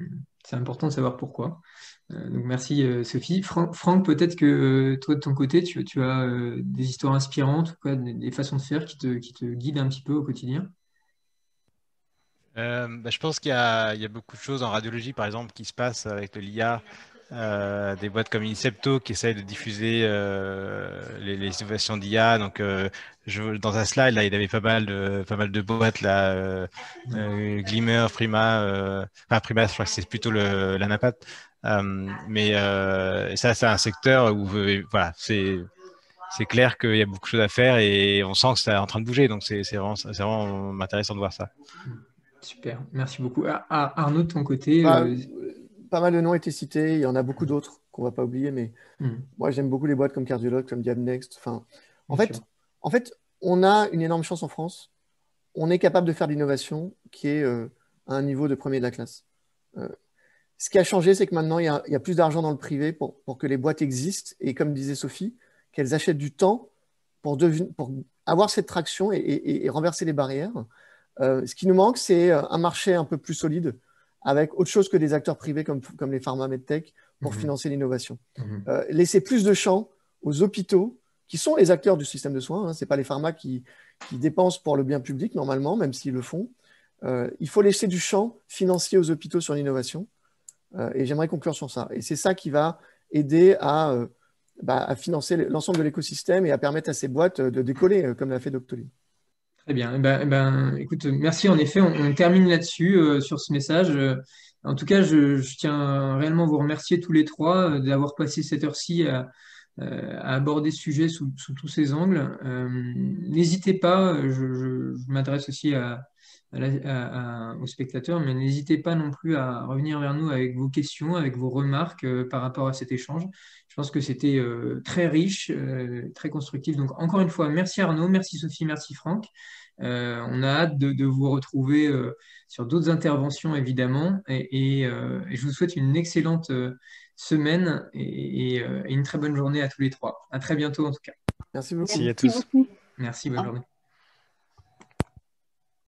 S1: c'est important de savoir pourquoi. Donc, merci Sophie. Franck, peut-être que toi, de ton côté, tu as des histoires inspirantes, quoi, des façons de faire qui te guident un petit peu au quotidien.
S3: Je pense qu'il y a beaucoup de choses en radiologie, par exemple, qui se passent avec le LIA. Des boîtes comme Incepto qui essayent de diffuser les innovations d'IA. Donc, dans un slide, là, il y avait pas mal de boîtes, là, Glimmer, Prima, Prima, je crois que c'est plutôt l'Anapat. Mais ça, c'est un secteur où, voilà, c'est clair qu'il y a beaucoup de choses à faire et on sent que c'est en train de bouger. Donc, c'est vraiment intéressant de voir ça.
S1: Super, merci beaucoup. Arnaud, de ton côté
S4: pas mal de noms étaient cités, il y en a beaucoup d'autres qu'on ne va pas oublier, mais moi j'aime beaucoup les boîtes comme Cardiologue, comme Diabnext. Enfin, en fait, on a une énorme chance en France. On est capable de faire de l'innovation qui est à un niveau de premier de la classe. Ce qui a changé, c'est que maintenant, il y a plus d'argent dans le privé pour que les boîtes existent et, comme disait Sophie, qu'elles achètent du temps pour avoir cette traction et renverser les barrières. Ce qui nous manque, c'est un marché un peu plus solide avec autre chose que des acteurs privés comme les pharma medtech pour financer l'innovation. Laisser plus de champ aux hôpitaux, qui sont les acteurs du système de soins. Hein, ce n'est pas les pharma qui dépensent pour le bien public, normalement, même s'ils le font. Il faut laisser du champ financier aux hôpitaux sur l'innovation. Et j'aimerais conclure sur ça. Et c'est ça qui va aider à financer l'ensemble de l'écosystème et à permettre à ces boîtes de décoller, comme l'a fait Doctolib.
S1: Très bien. Écoute, merci. En effet, on termine là-dessus, sur ce message. En tout cas, je tiens réellement à vous remercier tous les trois d'avoir passé cette heure-ci à aborder ce sujet sous tous ces angles. N'hésitez pas, je m'adresse aussi aux spectateurs, mais n'hésitez pas non plus à revenir vers nous avec vos questions, avec vos remarques par rapport à cet échange. Je pense que c'était très riche, très constructif. Donc, encore une fois, merci Arnaud, merci Sophie, merci Franck. On a hâte de vous retrouver sur d'autres interventions, évidemment. Et je vous souhaite une excellente semaine et une très bonne journée à tous les trois. À très bientôt, en tout cas.
S4: Merci beaucoup.
S3: Merci à tous.
S2: Beaucoup.
S1: Merci, bonne journée.